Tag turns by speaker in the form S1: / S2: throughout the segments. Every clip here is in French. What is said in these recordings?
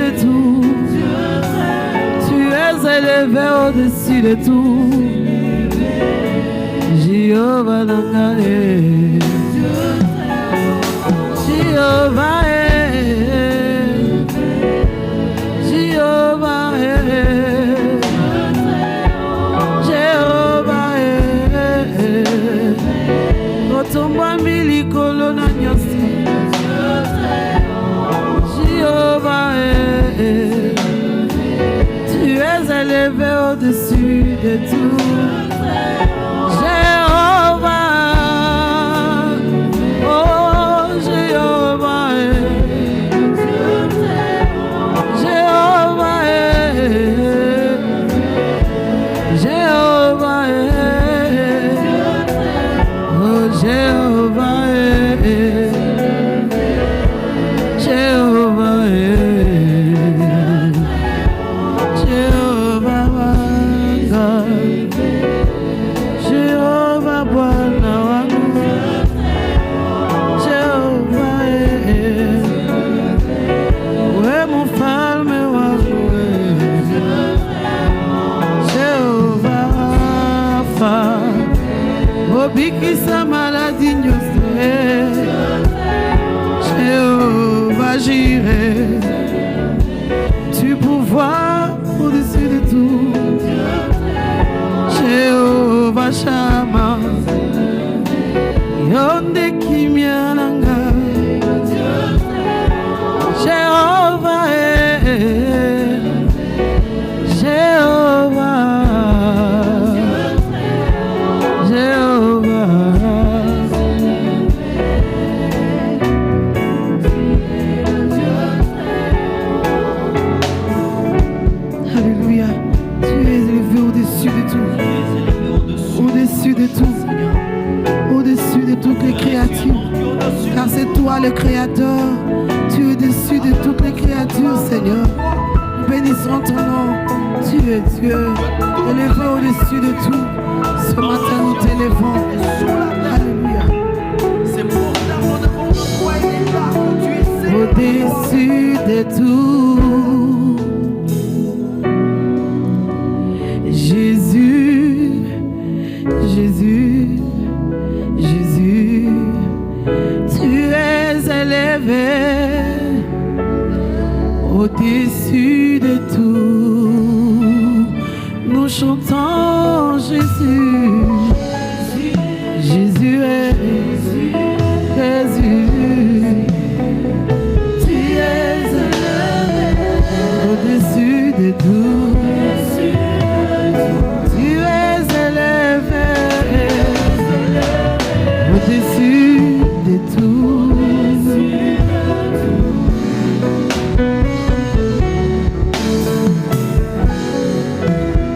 S1: de tout. Tu es élevé au-dessus de tout. Jéhovah Nangae. Jéhovah Jéhovah Jéhovah Otomba milikolo na nyosi. Jéhovah tu es élevé au-dessus de tout. Jéhovah, oh Jéhovah, Jéhovah, Jéhovah, oh Jéhovah, Jéhovah, Jéhovah, Jéhovah, Bwana wangu, Jéhovah, we mfalme wangu, Jéhovah, Alpha, obikisa maladi nyose, Jéhovah, Jireh, tu pouvoir au-dessus de tout. Jéhovah Shammah, Yonde Kimiananga, Jéhovah, Jéhovah, Jéhovah. Alléluia, tu es élevé au-dessus de tout. Au-dessus de tout, au-dessus de toutes les créatures, car c'est toi le Créateur, tu es au-dessus de toutes les créatures, Seigneur. Nous bénissons ton nom, tu es Dieu, élevé au-dessus de tout. Ce matin nous t'élevons. Alléluia. Au-dessus de tout, Jésus. Jésus, Jésus, tu es élevé au-dessus de tout. Nous chantons Jésus, Jésus est Jésus, tu es élevé au-dessus de tout. Au-dessus de tout.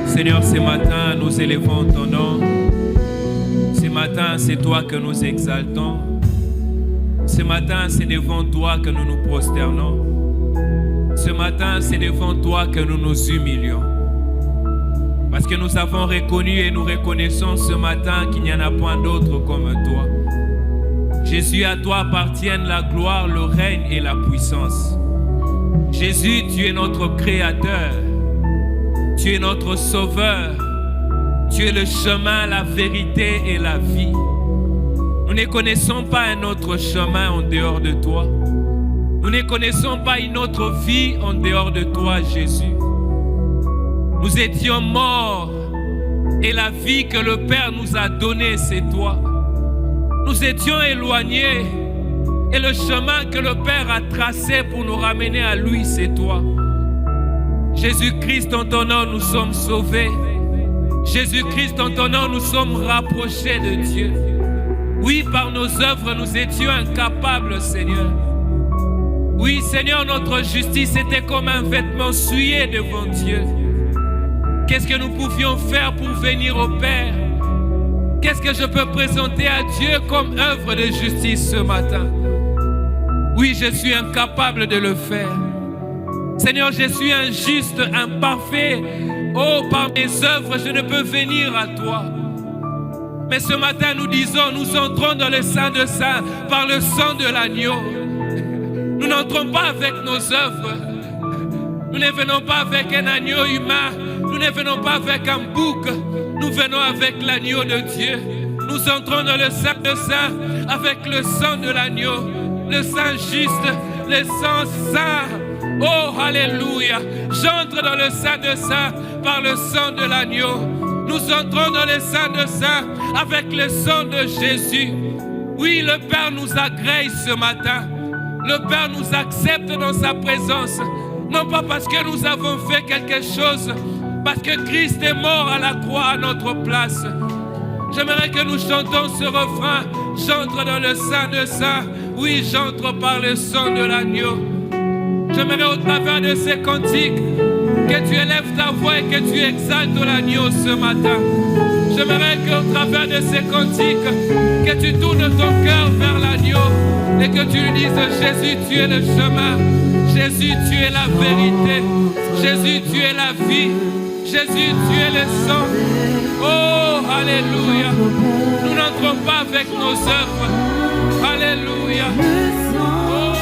S2: Seigneur, ce matin, nous élevons ton nom. Ce matin, c'est toi que nous exaltons. Ce matin, c'est devant toi que nous nous prosternons. Ce matin, c'est devant toi que nous nous humilions. Parce que nous avons reconnu et nous reconnaissons ce matin qu'il n'y en a point d'autre comme toi. Jésus, à toi appartiennent la gloire, le règne et la puissance. Jésus, tu es notre Créateur. Tu es notre Sauveur. Tu es le chemin, la vérité et la vie. Nous ne connaissons pas un autre chemin en dehors de toi. Nous ne connaissons pas une autre vie en dehors de toi, Jésus. Nous étions morts et la vie que le Père nous a donnée, c'est toi. Nous étions éloignés et le chemin que le Père a tracé pour nous ramener à lui, c'est toi. Jésus-Christ, en ton nom, nous sommes sauvés. Jésus-Christ, en ton nom, nous sommes rapprochés de Dieu. Oui, par nos œuvres, nous étions incapables, Seigneur. Oui, Seigneur, notre justice était comme un vêtement souillé devant Dieu. Qu'est-ce que nous pouvions faire pour venir au Père? Qu'est-ce que je peux présenter à Dieu comme œuvre de justice ce matin? Oui, je suis incapable de le faire. Seigneur, je suis injuste, imparfait. Oh, par mes œuvres, je ne peux venir à toi. Mais ce matin, nous disons, nous entrons dans le Saint de Saints par le sang de l'agneau. Nous n'entrons pas avec nos œuvres. Nous ne venons pas avec un agneau humain. Nous ne venons pas avec un bouc. Nous venons avec l'agneau de Dieu. Nous entrons dans le Saint de Saints avec le sang de l'agneau. Le sang juste, le sang saint. Oh, alléluia. J'entre dans le Saint de Saints par le sang de l'agneau. Nous entrons dans le Saint de Saints avec le sang de Jésus. Oui, le Père nous agrée ce matin. Le Père nous accepte dans sa présence. Non pas parce que nous avons fait quelque chose, parce que Christ est mort à la croix à notre place. J'aimerais que nous chantons ce refrain. J'entre dans le Saint de Saints. Oui, j'entre par le sang de l'agneau. J'aimerais au travers de ces cantiques que tu élèves ta voix et que tu exaltes l'agneau ce matin. J'aimerais qu'au travers de ces cantiques, que tu tournes ton cœur vers l'agneau et que tu lui dises: Jésus, tu es le chemin. Jésus, tu es la vérité. Jésus, tu es la vie. Jésus, tu es le sang. Oh, alléluia. Nous n'entrons pas avec nos œuvres. Alléluia. Oh,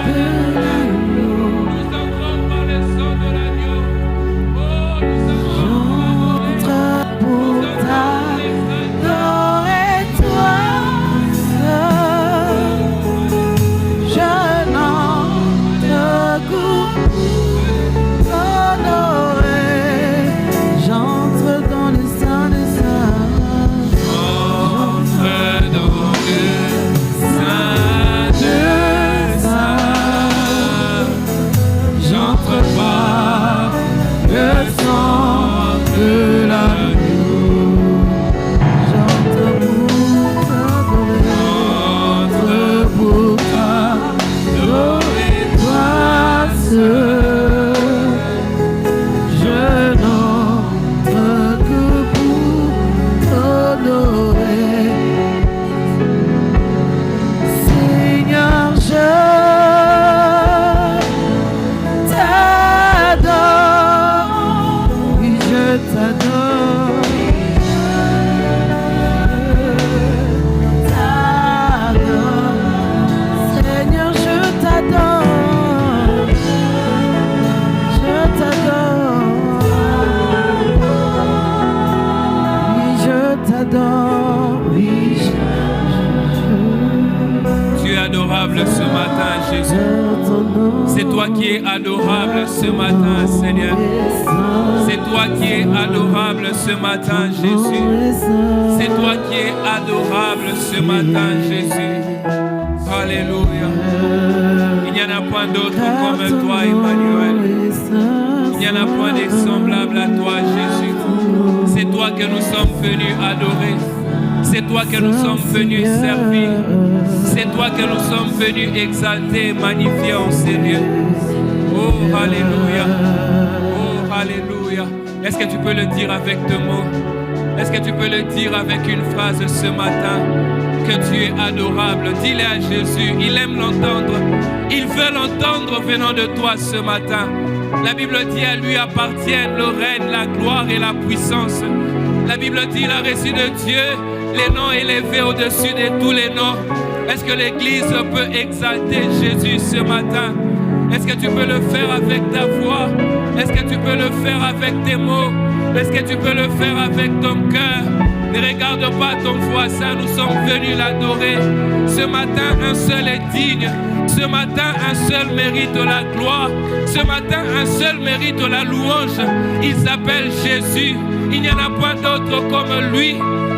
S2: alléluia. Nous entrons par le sang de l'agneau. Oh, nous entrons
S1: pour ta gloire et toi seul. Je n'entre pour t'honorer. J'entre dans le Saint des Saints.
S2: J'entre dans le Saint des Saints. J'entre par le sang de l'agneau.
S1: J'entre pour t'adorer. Toi seul. Je n'entre que pour t'honorer. Seigneur, je t'adore. Oui, je t'adore. Seigneur, je t'adore. Je t'adore. Oui, je t'adore. Oui,
S2: Tu es adorable ce matin, Jésus. C'est toi qui es adorable ce matin, Seigneur. C'est toi qui es adorable ce matin, Jésus. C'est toi qui es adorable ce matin, Jésus. Alléluia. Il n'y en a point d'autre comme toi, Emmanuel. Il n'y en a point de semblable à toi, Jésus. C'est toi que nous sommes venus adorer. C'est toi que nous sommes venus servir. C'est toi que nous sommes venus exalter et magnifier en ces lieux. Oh, alléluia. Oh, alléluia. Est-ce que tu peux le dire avec deux mots? Est-ce que tu peux le dire avec une phrase ce matin? Que tu es adorable. Dis-le à Jésus. Il aime l'entendre. Il veut l'entendre venant de toi ce matin. La Bible dit: à lui appartiennent le règne, la gloire et la puissance. La Bible dit: il a reçu de Dieu les noms élevés au-dessus de tous les noms. Est-ce que l'Église peut exalter Jésus ce matin? Est-ce que tu peux le faire avec ta voix? Est-ce que tu peux le faire avec tes mots? Est-ce que tu peux le faire avec ton cœur? Ne regarde pas ton voisin, nous sommes venus l'adorer. Ce matin, un seul est digne. Ce matin, un seul mérite la gloire. Ce matin, un seul mérite la louange. Il s'appelle Jésus. Il n'y en a point d'autre comme lui.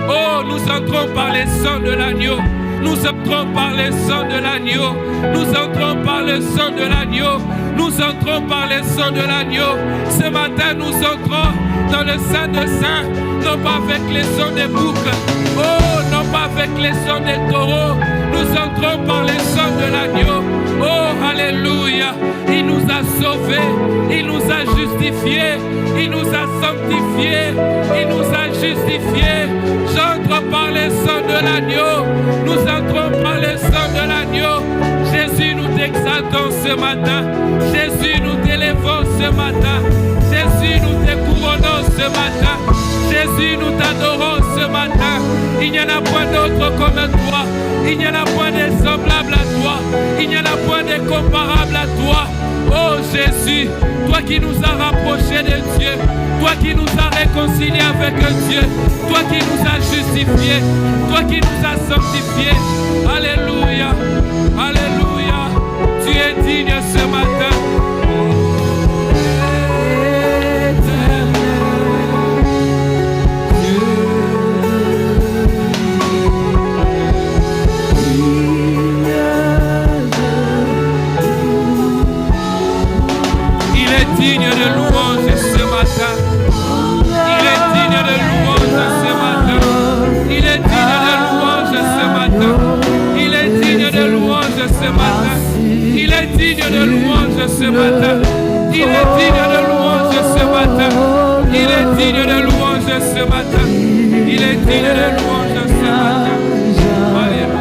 S2: Oh, nous entrons par les sangs de l'agneau. Nous entrons par le sang de l'agneau. Nous entrons par le sang de l'agneau. Nous entrons par le sang de l'agneau. Ce matin, nous entrons dans le Saint de Saints, non pas avec les sons des boucs, oh, non pas avec les sons des taureaux. Nous entrons par le sang de l'agneau. Oh, alléluia. Il nous a sauvés, il nous a justifiés, il nous a sanctifiés, il nous a justifiés. J'entre par le sang de l'agneau. Nous entrons par le sang de l'agneau. Jésus, nous t'exaltons ce matin. Jésus, nous t'élevons ce matin. Jésus, nous te couronnons ce matin. Jésus, nous t'adorons ce matin. Il n'y en a point d'autre comme toi. Il n'y en a point de semblable à toi. Il n'y en a point de comparable à toi. Oh Jésus, toi qui nous as rapprochés de Dieu, toi qui nous as réconciliés avec Dieu, toi qui nous as justifiés, toi qui nous as sanctifiés. Alléluia, alléluia, tu es digne ce matin. Digne de louange ce matin. Il est digne de louange ce matin. Il est digne de louange ce matin. Il est digne de louange ce matin. Il est digne de louange ce matin. Il est digne de louange ce matin. Il est digne de louange ce matin. Il est digne de louange ce matin. Alléluia.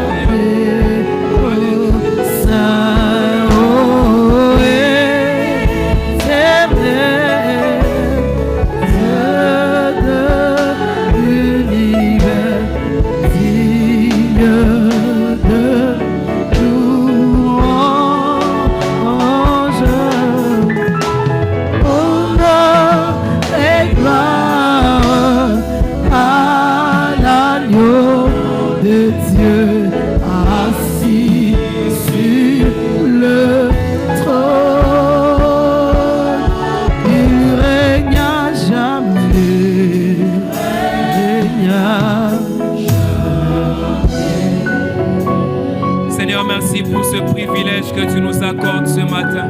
S2: Que tu nous accordes ce matin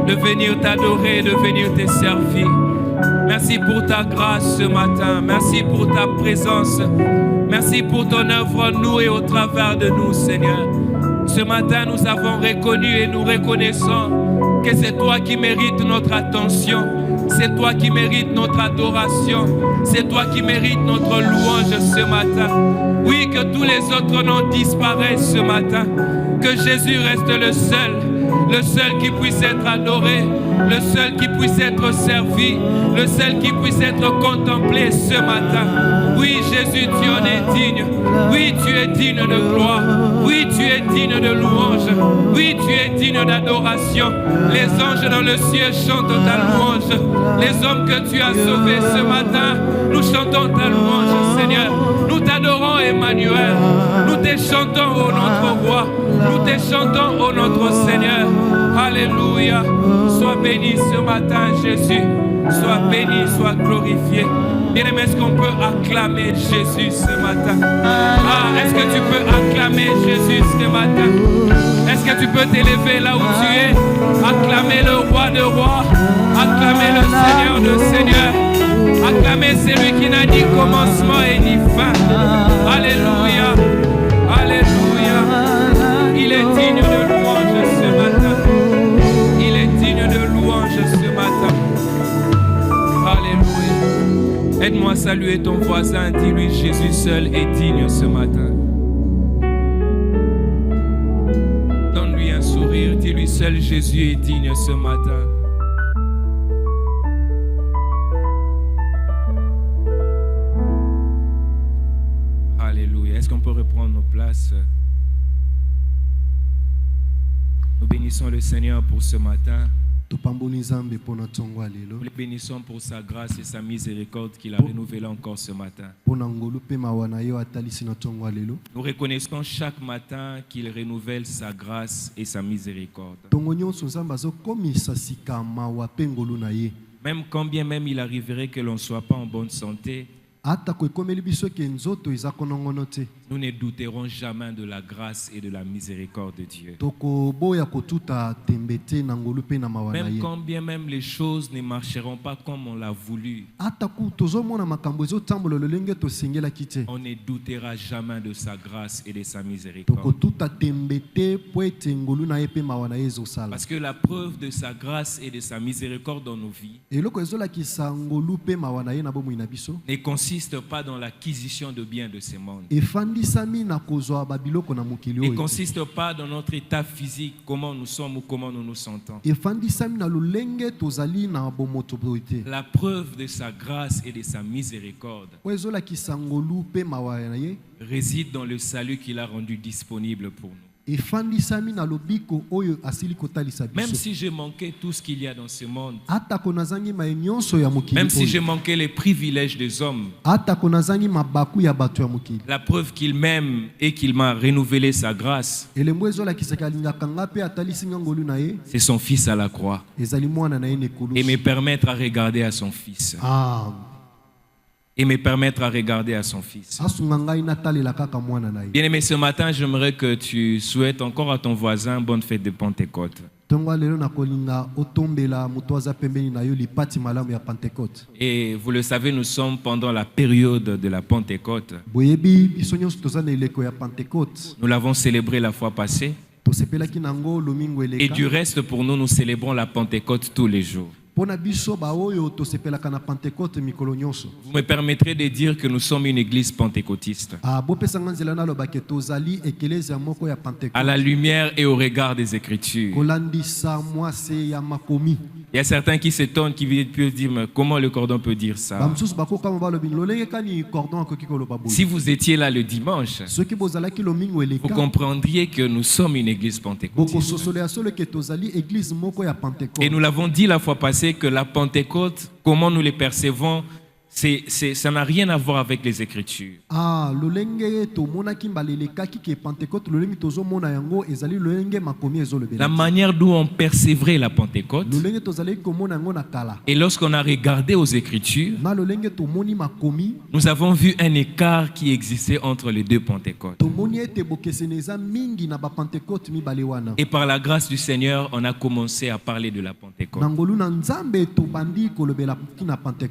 S2: de venir t'adorer, de venir te servir. Merci pour ta grâce ce matin. Merci pour ta présence. Merci pour ton œuvre en nous et au travers de nous, Seigneur. Ce matin, nous avons reconnu et nous reconnaissons que c'est toi qui mérites notre attention. C'est toi qui mérites notre adoration. C'est toi qui mérites notre louange ce matin. Oui, que tous les autres noms disparaissent ce matin. Que Jésus reste le seul qui puisse être adoré, le seul qui puisse être servi, le seul qui puisse être contemplé ce matin. Oui, Jésus, tu en es digne. Oui, tu es digne de gloire. Oui, tu es digne de louange. Oui, tu es digne d'adoration. Les anges dans le ciel chantent ta louange. Les hommes que tu as sauvés ce matin, nous chantons ta louange, Seigneur. Nous t'adorons, Emmanuel. Nous te chantons, ô notre roi. Nous te chantons, ô notre Seigneur. Alléluia. Sois béni ce matin, Jésus. Sois béni, sois glorifié. Bien-aimé, est-ce qu'on peut acclamer Jésus ce matin? Est-ce que tu peux acclamer Jésus ce matin? Est-ce que tu peux t'élever là où tu es? Acclamer le roi de rois. Acclamer le Seigneur de seigneurs. Acclamer celui qui n'a ni commencement et ni fin. Alléluia. Alléluia. Il est digne de louange ce matin. Il est digne de louange ce matin. Alléluia. Aide-moi à saluer ton voisin. Dis-lui, Jésus seul est digne ce matin. Donne-lui un sourire. Dis-lui, seul Jésus est digne ce matin. Alléluia. Est-ce qu'on peut reprendre nos places? Nous bénissons le Seigneur pour ce matin. Nous le bénissons pour sa grâce et sa miséricorde qu'il a renouvelée encore ce matin. Nous reconnaissons chaque matin qu'il renouvelle sa grâce et sa miséricorde. Même quand bien même il arriverait que l'on ne soit pas en bonne santé, nous ne douterons jamais de la grâce et de la miséricorde de Dieu. Même quand bien même les choses ne marcheront pas comme on l'a voulu, on ne doutera jamais de sa grâce et de sa miséricorde. Parce que la preuve de sa grâce et de sa miséricorde dans nos vies ne consiste pas dans l'acquisition de biens de ce monde. Ne consiste pas dans notre état physique, comment nous sommes ou comment nous nous sentons. La preuve de sa grâce et de sa miséricorde réside dans le salut qu'il a rendu disponible pour nous.
S1: efandisami na lobiko oyo asili kotalisa biso.
S2: Même si j'ai manqué tout ce qu'il y a dans ce monde,
S1: ata konazangi mayenyoso ya mokili,
S2: même si j'ai manqué les privilèges des hommes,
S1: ata konazangi mabaku ya bato ya mokili,
S2: la preuve qu'il m'aime et qu'il m'a renouvelé sa grâce,
S1: elembo ezolakisaka alingaka nga mpe atalisi nga ngolu na ye,
S2: c'est son fils à la croix,
S1: ezali mwana na ye na ekulusu.
S2: et me permettre à regarder à son fils. Et me permettre à regarder à son fils. Bien-aimé, ce matin, j'aimerais que tu souhaites encore à ton voisin bonne fête de Pentecôte. Et vous le savez, nous sommes pendant la période de la Pentecôte. Nous l'avons célébré la fois passée. Et du reste, pour nous, nous célébrons la Pentecôte tous les jours. Vous me permettrez de dire que nous sommes une église pentecôtiste. À la lumière et au regard des Écritures. Il y a certains qui s'étonnent, qui peuvent dire mais comment le cordon peut dire ça? Si vous étiez là le dimanche, vous comprendriez que nous sommes une église pentecôtiste. Et nous l'avons dit la fois passée que la Pentecôte, comment nous les percevons, ça n'a rien à voir avec les Écritures. La manière dont on percevrait la Pentecôte, et lorsqu'on a regardé aux Écritures, nous avons vu un écart qui existait entre les deux Pentecôtes. Et par la grâce du Seigneur, on a commencé à parler de la Pentecôte.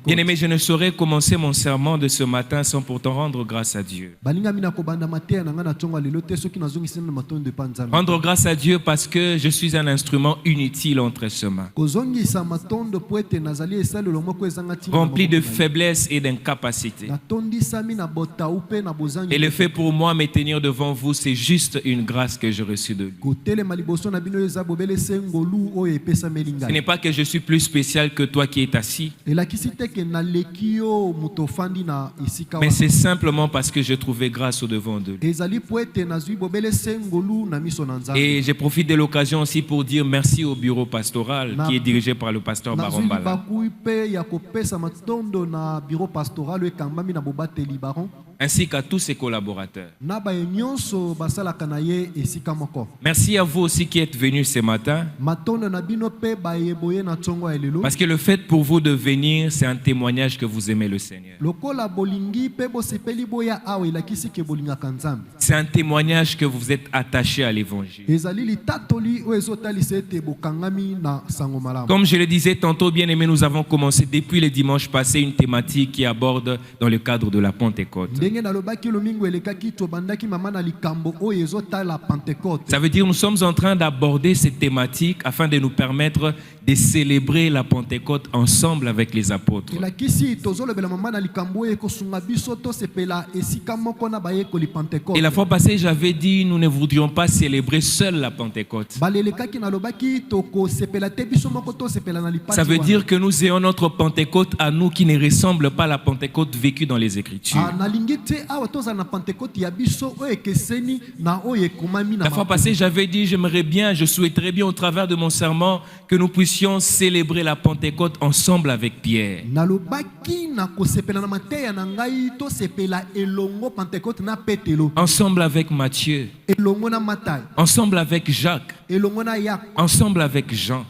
S2: Bien-aimé, je ne saurais commencer mon sermon de ce matin sans pourtant rendre grâce à Dieu. Rendre grâce à Dieu parce que je suis un instrument inutile entre ses mains, rempli de faiblesses et d'incapacités. Et le fait pour moi de me tenir devant vous, c'est juste une grâce que j'ai reçue de lui. Ce n'est pas que je suis plus spécial que toi qui es assis, mais c'est simplement parce que j'ai trouvé grâce au-devant de lui. Et je profite de l'occasion aussi pour dire merci au bureau pastoral qui est dirigé par le pasteur Barombala, ainsi qu'à tous ses collaborateurs. Merci à vous aussi qui êtes venus ce matin, parce que le fait pour vous de venir, c'est un témoignage que vous aimez le Seigneur. C'est un témoignage que vous êtes attaché à l'évangile. Comme je le disais tantôt, bien aimé, nous avons commencé depuis le dimanche passé une thématique qui aborde dans le cadre de la Pentecôte. Ça veut dire que nous sommes en train d'aborder cette thématique afin de nous permettre de célébrer la Pentecôte ensemble avec les apôtres. Et la fois passée, j'avais dit nous ne voudrions pas célébrer seul la Pentecôte. Ça veut dire que nous ayons notre Pentecôte à nous qui ne ressemble pas à la Pentecôte vécue dans les Écritures. La fois passée, j'avais dit je souhaiterais bien au travers de mon serment que nous puissions célébrer la Pentecôte ensemble avec Pierre, ensemble avec Matthieu, ensemble avec Jacques, ensemble avec Jean.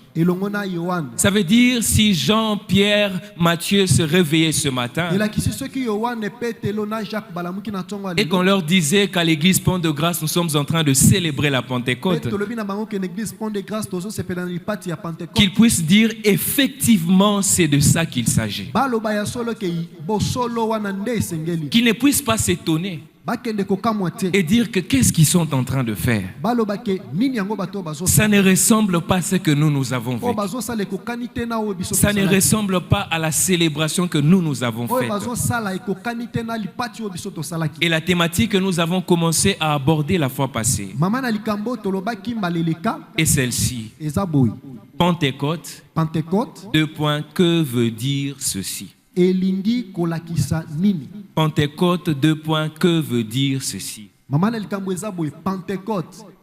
S2: Ça veut dire si Jean, Pierre, Matthieu se réveillaient ce matin et qu'on leur disait qu'à l'église Pont de Grâce nous sommes en train de célébrer la Pentecôte, qu'ils puissent dire effectivement c'est de ça qu'il s'agit, qu'ils ne puissent pas s'étonner et dire que qu'est-ce qu'ils sont en train de faire. Ça ne ressemble pas à ce que nous avons vécu. Ça ne ressemble pas à la célébration que nous avons faite. Et la thématique que nous avons commencé à aborder la fois passée est celle-ci. Pentecôte. Deux points. Que veut dire ceci? Pentecôte, deux points, que veut dire ceci?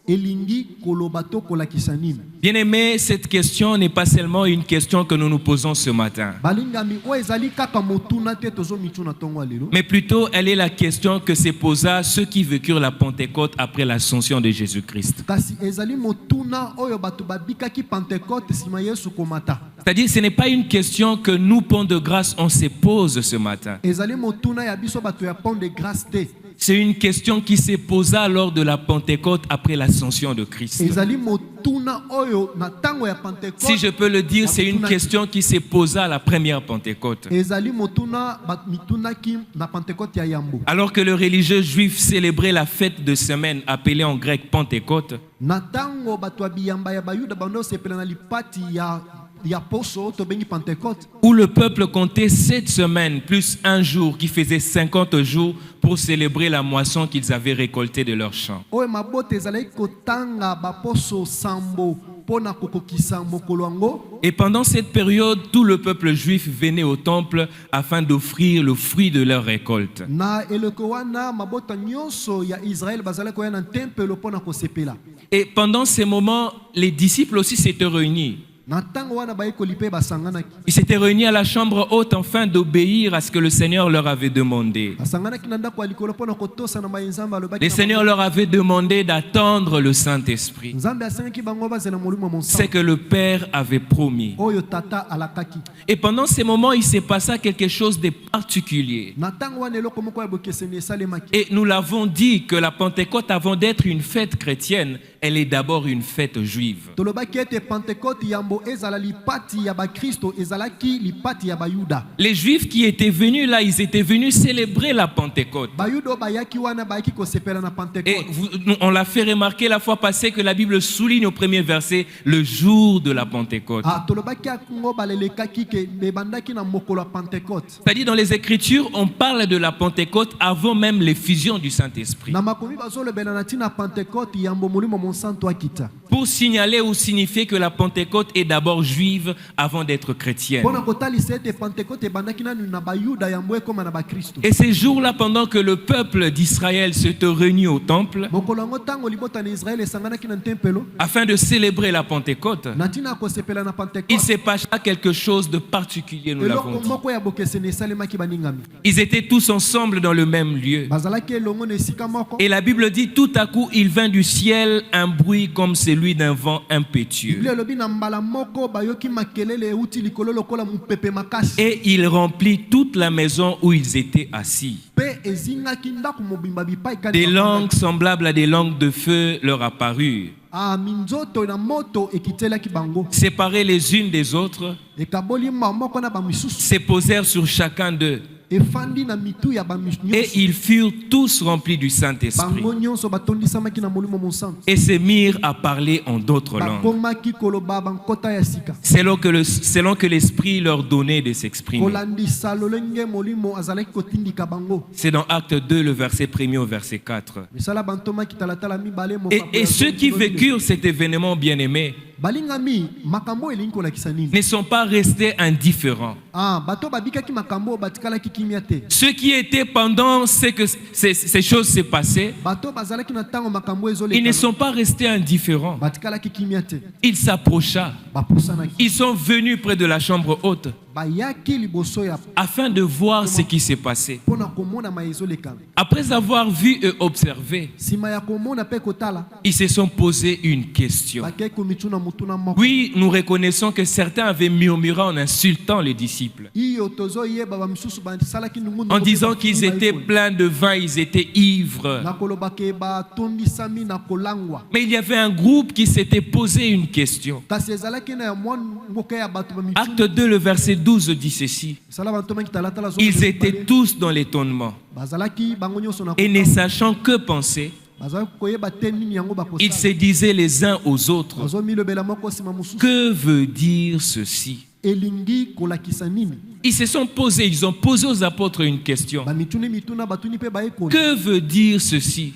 S1: elingi koloba to kolakisa nini.
S2: Bien-aimé, cette question n'est pas seulement une question que nous nous posons ce matin,
S1: Balingami o ezali kaka motuna te tozo mituna tongo lelo.
S2: mais plutôt elle est la question que se posa ceux qui vécurent la Pentecôte après l'ascension de Jésus-Christ.
S1: Kasi ezali motuna oyo bato babikaki Pentecôte sima Yesu komata.
S2: C'est-à-dire, ce n'est pas une question que nous, Pont de Grâce, on se pose ce matin.
S1: Ezali motuna ya biso bato ya pont de grâce te.
S2: C'est une question qui se posa lors de la Pentecôte après l'ascension de Christ.
S1: Ezali motuna oyo na tango ya Pentecôte.
S2: Si je peux le dire, c'est une question qui se posa à la première Pentecôte.
S1: Ezali motuna bat mituna ki na Pentecôte ya yambo.
S2: Alors que le religieux juif célébrait la fête de semaine appelée en grec Pentecôte,
S1: Na tango bato ya biyamba ya bayuda bando sepela na lipati ya poso to bengi Pentecôte.
S2: où le peuple comptait 7 semaines plus un jour qui faisait 50 jours pour célébrer la moisson qu'ils avaient récoltée de leurs champs.
S1: Oyo mabote ezali kotanga ba poso sambo pona kokokisa mokolo yango.
S2: Et pendant cette période, tout le peuple juif venait au temple afin d'offrir le fruit de leur récolte.
S1: Na eloko wana mabota nyonso ya Israël bazali koya na tempelo pona kosepela.
S2: Et pendant ces moments, les disciples aussi s'étaient réunis.
S1: Na tango wana baye kolipe basanganaki.
S2: Ils s'étaient réunis à la chambre haute afin d'obéir à ce que le Seigneur leur avait demandé.
S1: Basanganaki na ndako ya likolo pona kotosa na bayinzamba alobaki.
S2: Le Seigneur leur avait demandé d'attendre le Saint-Esprit.
S1: Nzambe asengaki bango bazela molimo monsa.
S2: C'est que le Père avait promis.
S1: Oyo tata alakaki.
S2: Et pendant ces moments, il s'est passé quelque chose de particulier.
S1: Na tango wana eloko moko ya bokeseni esalemaki.
S2: Et nous l'avons dit que la Pentecôte, avant d'être une fête chrétienne, elle est d'abord une fête juive.
S1: Tolobaki ete Pentecôte yambo ezala lipati ya ba Kristo ezalaki lipati ya bayuda.
S2: Les Juifs qui étaient venus là, ils étaient venus célébrer la Pentecôte.
S1: Bayudo bayaki wana bayaki kosepela na
S2: Et
S1: Pentecôte.
S2: on l'a fait remarquer la fois passée que la Bible souligne au premier verset le jour de la Pentecôte.
S1: Ah, tolobaki akungo balelekaki ke bebandaki na mokolo ya Pentecôte.
S2: C'est-à-dire dans les Écritures, on parle de la Pentecôte avant même l'effusion du Saint-Esprit.
S1: Na makomi bazolobela na tina Pentecôte yambo molimo monsanto akita.
S2: Pour signaler ou signifier que la Pentecôte est d'abord juive avant d'être chrétienne.
S1: Pona kotalisa ete Pentecôte ebandaki nanu na bayuda yambo ekoma na ba Kristo.
S2: Et ces jours-là, pendant que le peuple d'Israël s'était réuni au temple,
S1: Mokolo yango tango libota na Israël esanganaki na tempelo.
S2: afin de célébrer la Pentecôte,
S1: Na tina kosepela na
S2: il
S1: Pentecôte.
S2: s'est passé quelque chose de particulier, nous l'avons
S1: Eloko
S2: dit.
S1: moko ya bokeseni esalemaki baningami.
S2: Ils étaient tous ensemble dans le même lieu.
S1: Bazalaki elongo na esika moko.
S2: Et la Bible dit, tout à coup, il vint du ciel un bruit comme celui d'un vent impétueux.
S1: Biblia elobi na mbala moko bayoki makelele euti likolo lokola mupepe makasi.
S2: Et il remplit toute la maison où ils étaient assis.
S1: Pe ezingaki ndako mobimba bipai kani.
S2: Des langues semblables à des langues de feu leur apparurent,
S1: Ah, minzoto na moto ekitelaki bango.
S2: séparées les unes des autres,
S1: Ekaboli moko na bamisusu.
S2: se posèrent sur chacun d'eux.
S1: Efandi na mitu ya
S2: Et ils furent tous remplis du Saint-Esprit
S1: bango nyonso batondisamaki na molimo monsanto.
S2: et se mirent à parler en d'autres langues,
S1: Bakomaki koloba bankota ya sika.
S2: selon que l'Esprit leur donnait de s'exprimer.
S1: Kolandisa lolenge molimo azalaki kotindika bango.
S2: C'est dans Acte 2, le verset 1er au verset 4.
S1: Misala bantomaki talatala mibale mo.
S2: Et ceux qui vécurent cet événement bien-aimé
S1: balingami makambo elingi kolakisa nini?
S2: ne sont pas restés indifférents.
S1: Ah, bato babikaki makambo batikalaki kimia te.
S2: Ceux qui étaient pendant ces choses se passaient,
S1: Bato bazalaki na tango makambo
S2: ils
S1: ezoleka.
S2: ne sont pas restés indifférents.
S1: Batikalaki kimia te.
S2: Ils s'approcha.
S1: Bapusanaki.
S2: Ils sont venus près de la chambre haute
S1: Bayaki liboso ya
S2: afin de voir ce qui s'est passé.
S1: pona komona maezoleka.
S2: Après avoir vu et observé,
S1: Sima ya komona pe kotala.
S2: ils se sont posé une question.
S1: Bakeki komituna mutuna moko.
S2: Oui, nous reconnaissons que certains avaient murmuré en insultant les disciples,
S1: Iyo tozo yeba ba misusu bansalaki nungu.
S2: en disant qu'ils étaient pleins de vin, ils étaient ivres.
S1: Nakolobake ba tondisami na kolangwa.
S2: Mais il y avait un groupe qui s'était posé une question.
S1: Kasi ezalaki na mwa mboka ya bato ba mitu.
S2: Acte 2, le verset 12 dit ceci.
S1: Sala bantomaki talatala zo.
S2: Ils étaient tous dans l'étonnement
S1: bazalaki bango nyonso na.
S2: et ne sachant que penser,
S1: Bazalaki koyeba te nini yango bakosala.
S2: ils se disaient les uns aux autres,
S1: Bazo milobela moko sima mususu.
S2: que veut dire ceci?
S1: Elingi kolakisa nini?
S2: ils se sont posés, ils ont posé aux apôtres une question. Que veut dire ceci?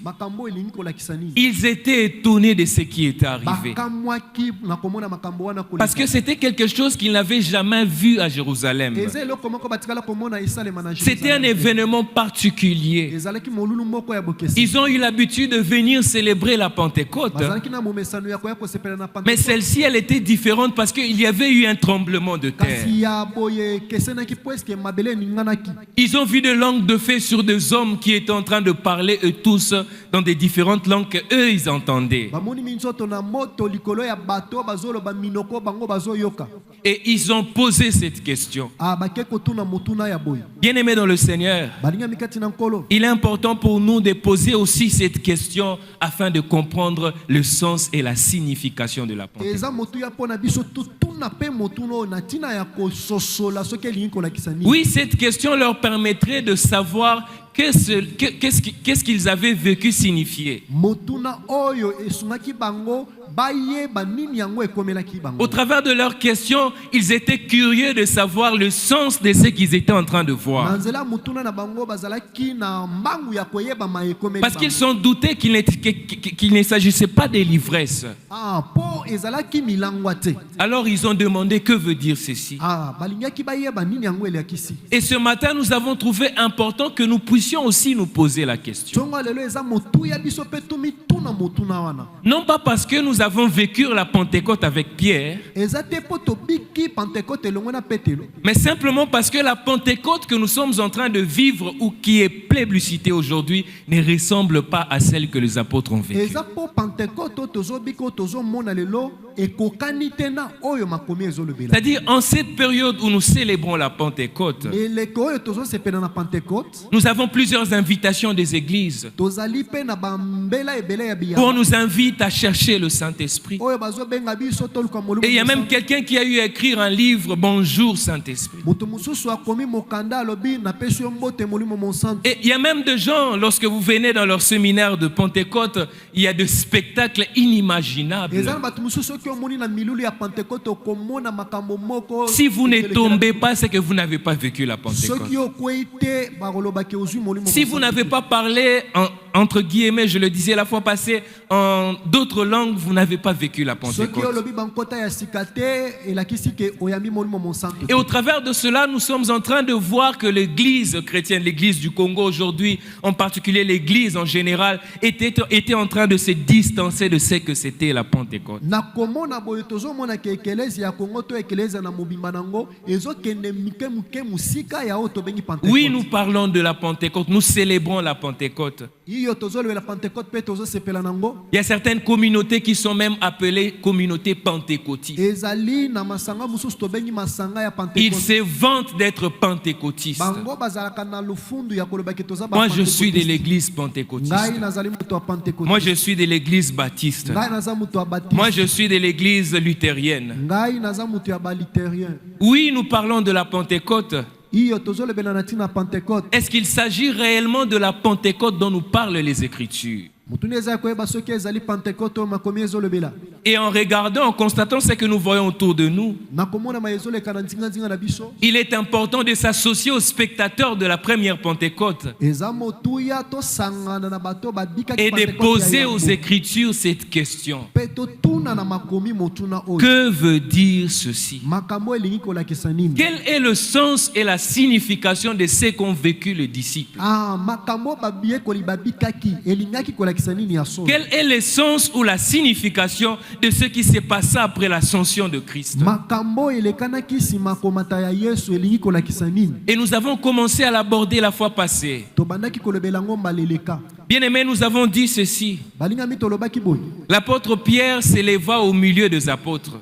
S2: Ils étaient étonnés de ce qui était arrivé. Parce que c'était quelque chose qu'ils n'avaient jamais vu à Jérusalem. C'était un événement particulier. Ils ont eu l'habitude de venir célébrer la Pentecôte. Mais celle-ci, elle était différente parce qu'il y avait eu un tremblement de terre. Ils ont vu des langues de feu sur des hommes qui étaient en train de parler eux tous dans des différentes langues qu'eux ils entendaient. Et ils ont posé cette question. Bien-aimés dans le Seigneur, il est important pour nous de poser aussi cette question afin de comprendre le sens et la signification de la Pentecôte. Oui, cette question leur permettrait de savoir qu'est-ce qu'ils avaient vécu signifier. Au travers de leurs questions, ils étaient curieux de savoir le sens de ce qu'ils étaient en train de voir. Parce qu'ils sont doutés qu'il ne s'agissait pas de l'ivresse. Alors ils ont demandé que veut dire ceci. Et ce matin, nous avons trouvé important que nous puissions aussi nous poser la question. Non pas parce que nous avons vécu la Pentecôte avec Pierre, mais simplement parce que la Pentecôte que nous sommes en train de vivre ou qui est plébiscitée aujourd'hui ne ressemble pas à celle que les apôtres ont vécue. C'est-à-dire en cette période où nous célébrons la Pentecôte, nous avons plusieurs invitations des églises où on nous invite à chercher le Saint-Esprit. Et il y a même quelqu'un qui a eu à écrire un livre, Bonjour Saint-Esprit. Et il y a même des gens, lorsque vous venez dans leur séminaire de Pentecôte, il y a des spectacles inimaginables. Si vous ne tombez pas, c'est que vous n'avez pas vécu la Pentecôte. Si vous n'avez pas parlé, entre guillemets, je le disais la fois passée, en d'autres langues, vous n'avez pas vécu la Pentecôte. Et au travers de cela, nous sommes en train de voir que l'église chrétienne, l'église du Congo aujourd'hui, en particulier l'église en général, était en train de se distancer de ce que c'était la Pentecôte. Oui, nous parlons de la Pentecôte, nous célébrons la Pentecôte. Il y a certaines communautés qui sont même appelées communautés pentecôtistes. Ils se vantent d'être pentecôtistes. Moi, je suis de l'église pentecôtiste. Moi, je suis de l'église baptiste. Moi, je suis de l'église luthérienne. Oui, nous parlons de la Pentecôte. Est-ce qu'il s'agit réellement de la Pentecôte dont nous parlent les Écritures? Et en regardant, en constatant ce que nous voyons autour de nous, il est important de s'associer aux spectateurs de la première Pentecôte et de poser aux Écritures cette question. Que veut dire ceci? Quel est le sens et la signification de ce qu'ont vécu les disciples? Quel est le sens ou la signification de ce qui s'est passé après l'ascension de Christ? Et nous avons commencé à l'aborder la fois passée. Bien-aimés, nous avons dit ceci. L'apôtre Pierre s'éleva au milieu des apôtres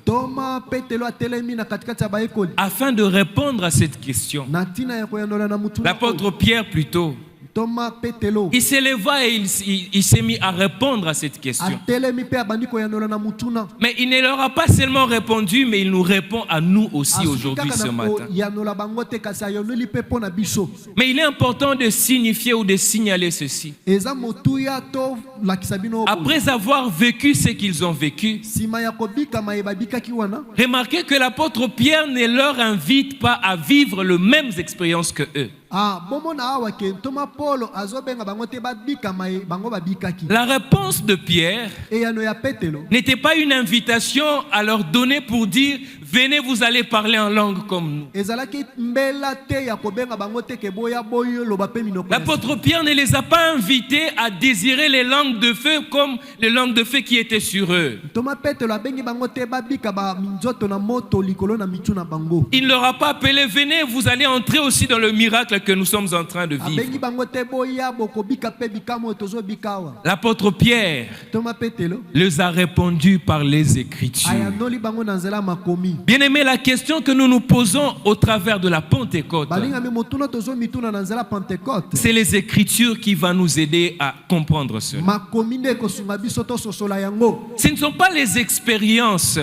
S2: afin de répondre à cette question. L'apôtre Pierre plutôt
S1: Thomas Petelo.
S2: Il s'éleva et il s'est mis à répondre à cette question. Mais il ne leur a pas seulement répondu, mais il nous répond à nous aussi aujourd'hui, ce matin. Mais il est important de signifier ou de signaler ceci. Après avoir vécu ce qu'ils ont vécu, remarquez que l'apôtre Pierre ne leur invite pas à vivre les mêmes expériences que eux. La réponse de Pierre n'était pas une invitation à leur donner pour dire « Venez, vous allez parler en langue comme nous ». L'apôtre Pierre ne les a pas invités à désirer les langues de feu comme les langues de feu qui étaient sur eux. Il ne leur a pas appelé « Venez, vous allez entrer aussi dans le miracle que nous sommes en train de vivre ». L'apôtre Pierre les a répondu par les Écritures. Bien aimé, la question que nous nous posons au travers de la Pentecôte, c'est les Écritures qui vont nous aider à comprendre cela. Ce ne sont pas les expériences.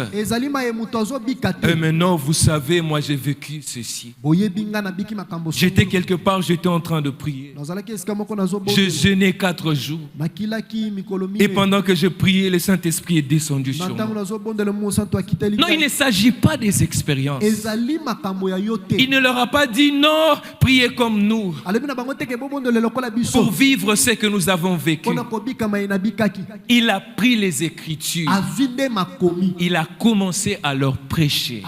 S2: Maintenant, vous savez, moi j'ai vécu ceci. J'étais quelque part, j'étais en train de prier. Je jeûnais 4 jours. Et pendant que je priais, le Saint-Esprit est descendu sur moi. Non, il ne s'agit pas des expériences. Il ne leur a pas dit non, priez comme nous pour vivre ce que nous avons vécu. Il a pris les Écritures. Il a commencé à leur prêcher.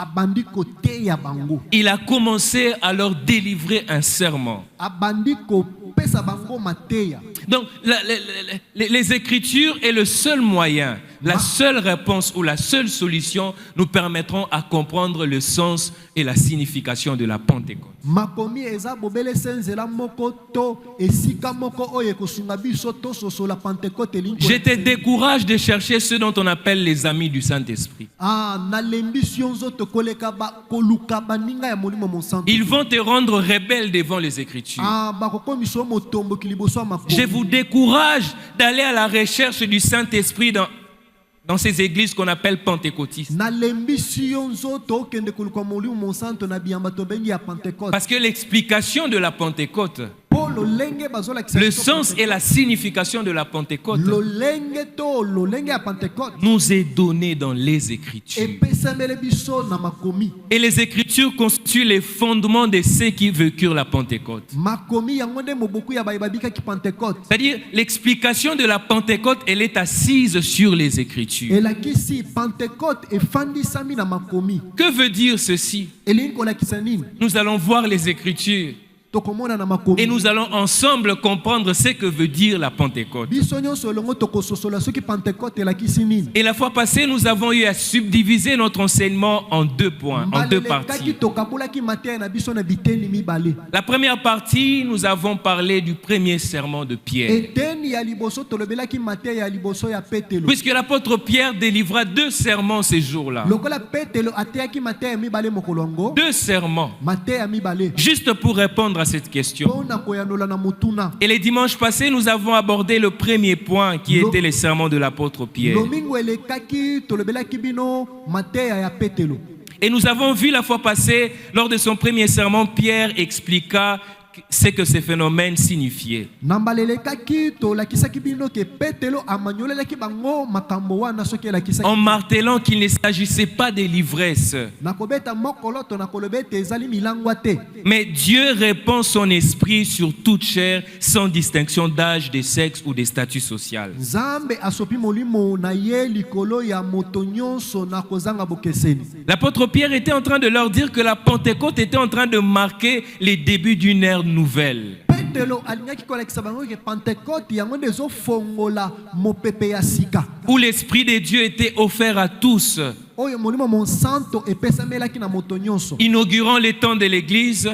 S2: Il a commencé à leur délivrer un serment. Donc, les Écritures est le seul moyen, la seule réponse ou la seule solution nous permettront à comprendre le sens et la signification de la Pentecôte. Je te décourage de chercher ceux dont on appelle les amis du Saint-Esprit. Ils vont te rendre rebelle devant les Écritures. Je vous décourage d'aller à la recherche du Saint-Esprit dans ces églises qu'on appelle pentecôtistes. Parce que l'explication de la Pentecôte, le sens et la signification de la Pentecôte nous est donné dans les Écritures. Et les Écritures constituent les fondements de ceux qui vécurent la Pentecôte. C'est-à-dire, l'explication de la Pentecôte, elle est assise sur les Écritures. Que veut dire ceci? Nous allons voir les Écritures. Et nous allons ensemble comprendre ce que veut dire la Pentecôte. Et la fois passée, nous avons eu à subdiviser notre enseignement en 2 points, en 2 parties. La première partie, nous avons parlé du premier serment de Pierre. Puisque l'apôtre Pierre délivra 2 serments ces jours-là. 2 serments. Juste pour répondre à cette question. Et les dimanches passés, nous avons abordé le premier point qui était les sermons de l'apôtre Pierre. Et nous avons vu la fois passée, lors de son premier sermon, Pierre expliqua ce que ces phénomènes signifiaient. En martelant qu'il ne s'agissait pas de l'ivresse. Mais Dieu répand son esprit sur toute chair sans distinction d'âge, de sexe ou de statut social. L'apôtre Pierre était en train de leur dire que la Pentecôte était en train de marquer les débuts d'une ère nouvelle. Où l'Esprit de Dieu était offert à tous, inaugurant les temps de l'Église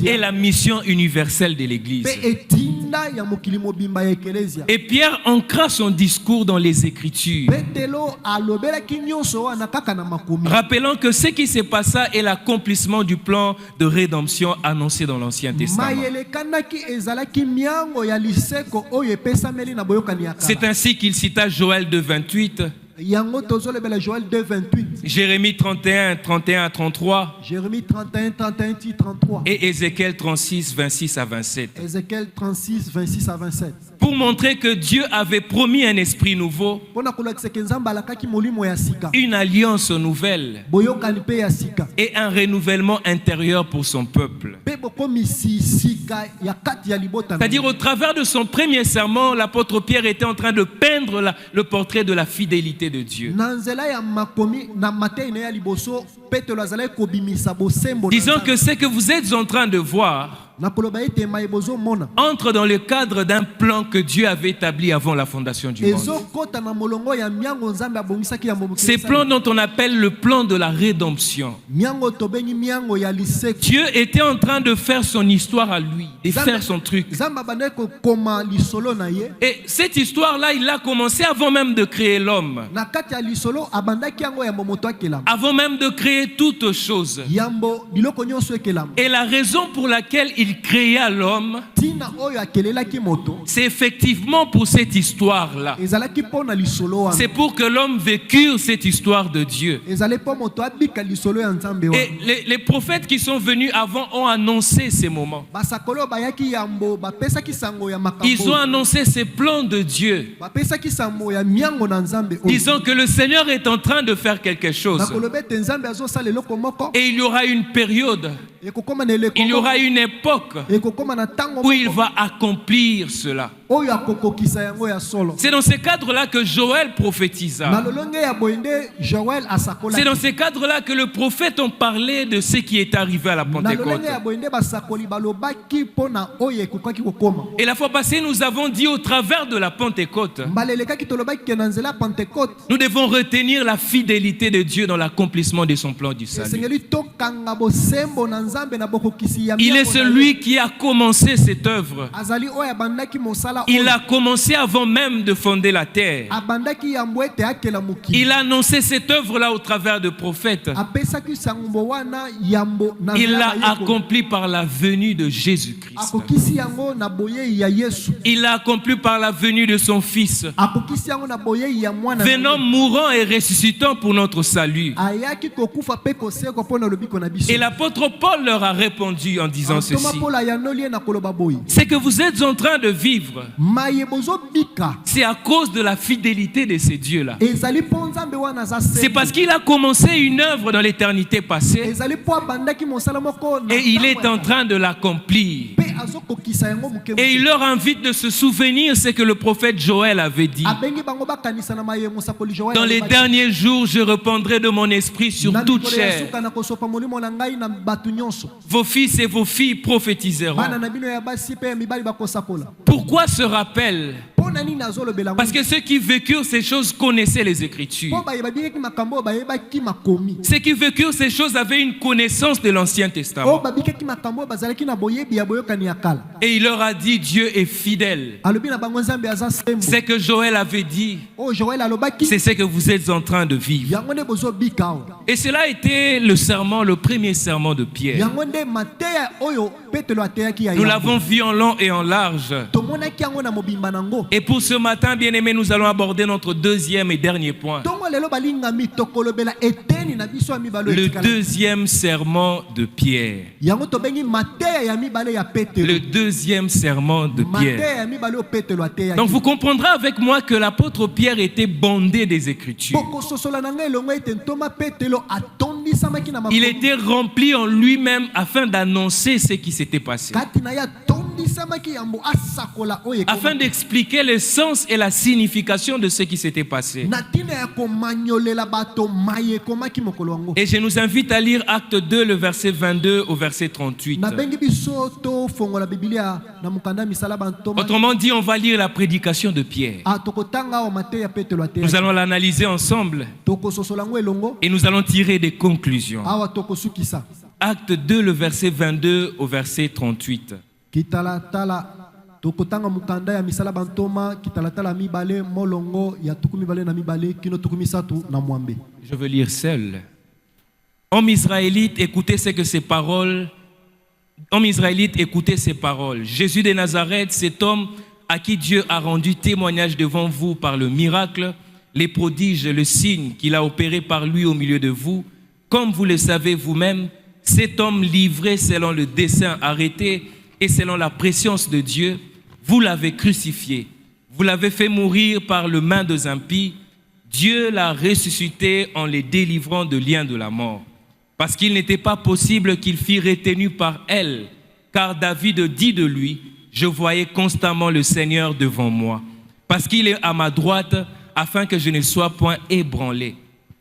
S2: et la mission universelle de l'Église. Et Pierre ancra son discours dans les Écritures, rappelant que ce qui s'est passé est l'accomplissement du plan de rédemption annoncé dans l'Ancien Testament. C'est ainsi qu'il cita Joël 2:28, Jérémie 31, 31 à 33,
S1: Jérémie 31, 31, 33
S2: et Ézéchiel 36, 26 à 27.
S1: Ézéchiel 36, 26 à 27.
S2: Pour montrer que Dieu avait promis un esprit nouveau, une alliance nouvelle et un renouvellement intérieur pour son peuple. C'est-à-dire, au travers de son premier sermon, l'apôtre Pierre était en train de peindre le portrait de la fidélité de Dieu. Disons que ce que vous êtes en train de voir entre dans le cadre d'un plan que Dieu avait établi avant la fondation du monde. Ces plans dont on appelle le plan de la rédemption. Dieu était en train de faire son histoire à lui, de faire son truc. Et cette histoire-là, il l'a commencé avant même de créer l'homme. Avant même de créer toutes choses. Et la raison pour laquelle il créa l'homme, c'est effectivement pour cette histoire-là. C'est pour que l'homme vécure cette histoire de Dieu. Et les prophètes qui sont venus avant ont annoncé ces moments. Ils ont annoncé ces plans de Dieu, disant que le Seigneur est en train de faire quelque chose. Et il y aura une période, il y aura une époque où il va accomplir cela. C'est dans ce cadre-là que Joël prophétisa. C'est dans ce cadre-là que le prophète ont parlé de ce qui est arrivé à la Pentecôte. Et la fois passée, nous avons dit au travers de la Pentecôte, nous devons retenir la fidélité de Dieu dans l'accomplissement de son plan du salut. Il est celui qui a commencé cette œuvre. Il a commencé avant même de fonder la terre. Il a annoncé cette œuvre-là au travers de prophètes. Il l'a accompli par la venue de Jésus-Christ. Il l'a accompli par la venue de son Fils, venant, mourant et ressuscitant pour notre salut. Et l'apôtre Paul leur a répondu en disant ceci: c'est que vous êtes en train de vivre, c'est à cause de la fidélité de ces dieux-là. C'est parce qu'il a commencé une œuvre dans l'éternité passée et il est en train de l'accomplir. Et il leur invite de se souvenir ce que le prophète Joël avait dit: dans les derniers jours, je répandrai de mon esprit sur toute chair. Vos fils et vos filles prophétiseront. Pourquoi ce rappel? Parce que ceux qui vécurent ces choses connaissaient les Écritures. Ceux qui vécurent ces choses avaient une connaissance de l'Ancien Testament. Et il leur a dit: Dieu est fidèle. C'est que Joël avait dit, c'est ce que vous êtes en train de vivre. Et cela a été le sermon, le premier sermon de Pierre. Nous l'avons vu en long et en large. Et pour ce matin, bien-aimés, nous allons aborder notre deuxième et dernier point. Le deuxième sermon de Pierre. Le deuxième sermon de Pierre. Donc vous comprendrez avec moi que l'apôtre Pierre était bondé des Écritures. Il était rempli en lui-même afin d'annoncer ce qui s'était passé, afin d'expliquer le sens et la signification de ce qui s'était passé. Et je nous invite à lire Acte 2, le verset 22 au verset 38. Autrement dit, on va lire la prédication de Pierre. Nous allons l'analyser ensemble et nous allons tirer des conclusions. Acte 2, le verset 22 au verset 38.
S3: tokotanga mukanda ya misala bantoma kitalatala mibale molongo ya tukumi bale na mibale kino tukumi satu na mwambe.
S2: Je veux lire seul. Homme israélite, écoutez ce que ces paroles. Homme israélite, écoutez ces paroles. Jésus de Nazareth, cet homme à qui Dieu a rendu témoignage devant vous par le miracle, les prodiges, le signe qu'il a opéré par lui au milieu de vous, comme vous le savez vous-même, cet homme livré selon le dessein arrêté et selon la préscience de Dieu, vous l'avez crucifié. Vous l'avez fait mourir par le main des impies. Dieu l'a ressuscité en les délivrant de liens de la mort. Parce qu'il n'était pas possible qu'il fût retenu par elle, car David dit de lui, « Je voyais constamment le Seigneur devant moi, parce qu'il est à ma droite, afin que je ne sois point ébranlé.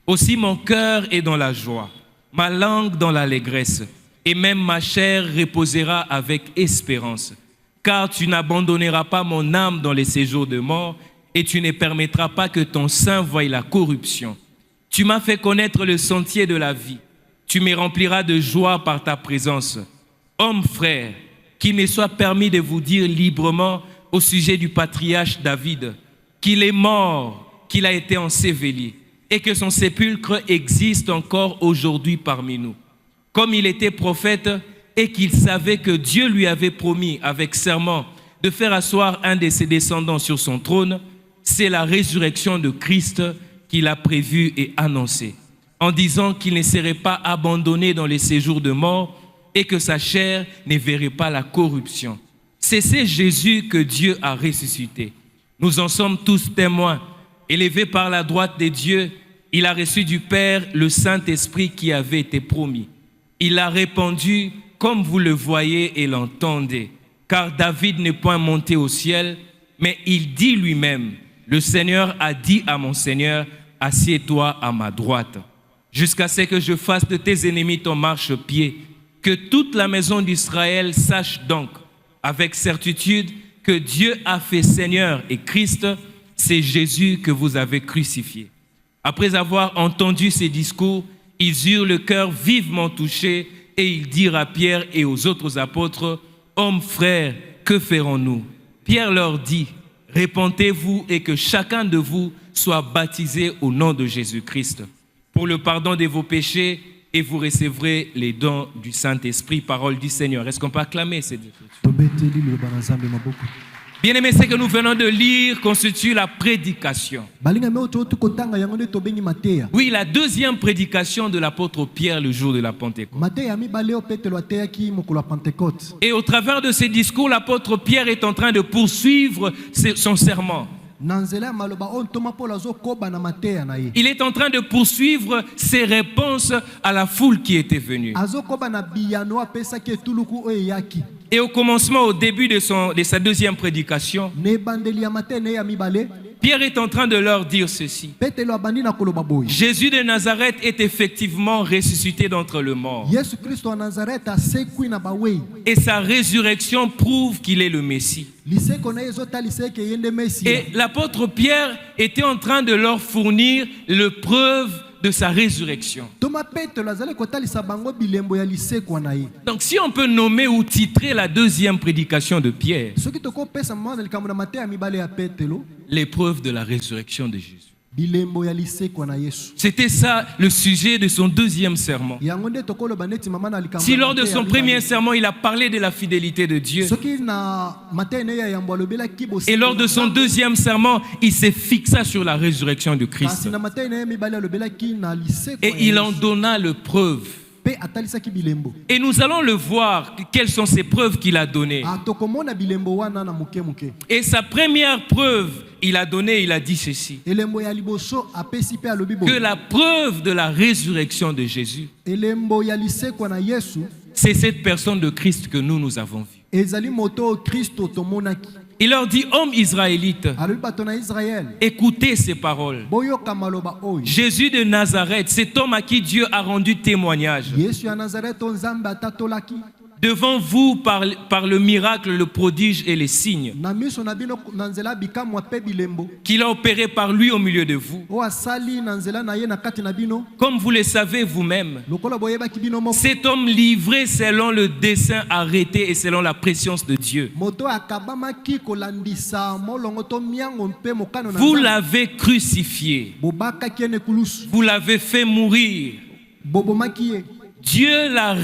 S2: Aussi mon cœur est dans la joie, ma langue dans l'allégresse, et même ma chair reposera avec espérance. Car tu n'abandonneras pas mon âme dans les séjours de mort, et tu ne permettras pas que ton sein voie la corruption. Tu m'as fait connaître le sentier de la vie. Tu me rempliras de joie par ta présence. Homme frère, qu'il me soit permis de vous dire librement au sujet du patriarche David, qu'il est mort, qu'il a été enseveli, et que son sépulcre existe encore aujourd'hui parmi nous. Comme il était prophète et qu'il savait que Dieu lui avait promis avec serment de faire asseoir un de ses descendants sur son trône, c'est la résurrection de Christ qu'il a prévue et annoncée, en disant qu'il ne serait pas abandonné dans les séjours de mort et que sa chair ne verrait pas la corruption. C'est ce Jésus que Dieu a ressuscité. Nous en sommes tous témoins. Élevé par la droite de Dieu, il a reçu du Père le Saint-Esprit qui avait été promis. Il l'a répandu comme vous le voyez et l'entendez. Car David n'est point monté au ciel, mais il dit lui-même, « Le Seigneur a dit à mon Seigneur, assieds-toi à ma droite. » Jusqu'à ce que je fasse de tes ennemis ton marchepied, que toute la maison d'Israël sache donc avec certitude que Dieu a fait Seigneur et Christ, c'est Jésus que vous avez crucifié. Après avoir entendu ces discours, ils eurent le cœur vivement touché et ils dirent à Pierre et aux autres apôtres, « Hommes frères, que ferons-nous » Pierre leur dit, « Repentez-vous et que chacun de vous soit baptisé au nom de Jésus-Christ pour le pardon de vos péchés et vous recevrez les dons du Saint-Esprit. » Parole du Seigneur. Est-ce qu'on peut acclamer cette écriture? Bien-aimés, ce que nous venons de lire constitue la prédication. Oui, la deuxième prédication de l'apôtre Pierre le jour de la Pentecôte. Et au travers de ces discours, l'apôtre Pierre est en train de poursuivre son serment. Il est en train de poursuivre ses réponses à la foule qui était venue. Et au commencement, au début de sa deuxième prédication, Pierre est en train de leur dire ceci. Jésus de Nazareth est effectivement ressuscité d'entre les morts. Et sa résurrection prouve qu'il est le Messie. Et l'apôtre Pierre était en train de leur fournir le preuve de sa résurrection. Donc si on peut nommer ou titrer la deuxième prédication de Pierre, l'épreuve de la résurrection de Jésus. C'était ça le sujet de son deuxième sermon. Si lors de son premier sermon, il a parlé de la fidélité de Dieu, et lors de son deuxième sermon, il s'est fixé sur la résurrection de Christ. Et il en donna le preuve. Et nous allons le voir, quelles sont ces preuves qu'il a données. Et sa première preuve, il a dit ceci, que la preuve de la résurrection de Jésus, c'est cette personne de Christ que nous avons vue. Il leur dit, hommes israélites, écoutez ces paroles. Jésus de Nazareth, cet homme à qui Dieu a rendu témoignage devant vous par le miracle, le prodige et les signes
S3: na miso na bino na nzela bikamwa pe bilembo
S2: qu'il a opéré par lui au milieu de vous.
S3: o asali na nzela na ye na kati na bino
S2: Comme vous le savez vous-même,
S3: lokola boyebaki bino moko
S2: cet homme livré selon le dessein arrêté et selon la préscience de Dieu.
S3: moto akabamaki kolandisa molongo to miango mpe mokano na
S2: Vous
S3: Nzambe.
S2: l'avez crucifié,
S3: Bobakaki ye ne kulusu
S2: vous l'avez fait mourir.
S3: bobomaki ye
S2: Dieu l'a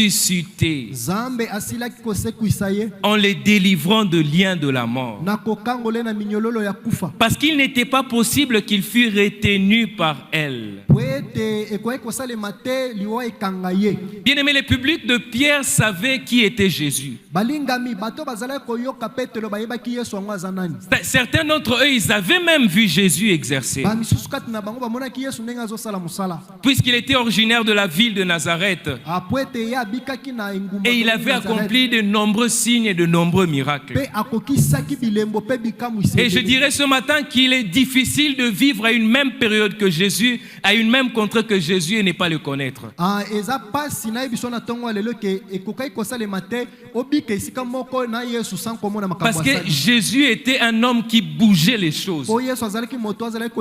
S2: ressuscité
S3: Nzambe asilaki kosekwisa ye
S2: en les délivrant de liens de la mort.
S3: na kokangole na minyololo ya kufa
S2: Parce qu'il n'était pas possible qu'il fût retenu par elle.
S3: po ete ekoki kosalema te liwa ekanga ye
S2: Bien-aimé, le public de Pierre savait qui était Jésus.
S3: balingami bato bazalaki koyoka petelo bayebaki yesu yango aza nani
S2: Certains d'entre eux, ils avaient même vu Jésus exercer.
S3: bamisusu kati na bango bamonaki yesu ndenge azosala mosala
S2: Puisqu'il était originaire de la ville de Nazareth.
S3: apo ete ye abikaki na engumba
S2: Et il avait accompli de nombreux signes et de nombreux miracles.
S3: mpe akokisaki bilembo mpe bikamwisi
S2: Et je dirais ce matin qu'il est difficile de vivre à une même période que Jésus, à une même contrée que Jésus et ne pas le connaître.
S3: eza pasi na ye biso na ntongo ya lelo ke ekokaki kosalema te obika esika moko na yesu sans komona
S2: Parce
S3: makambo
S2: que
S3: asali
S2: Jésus était un homme qui bougeait les choses.
S3: po yesu azalaki moto azalaki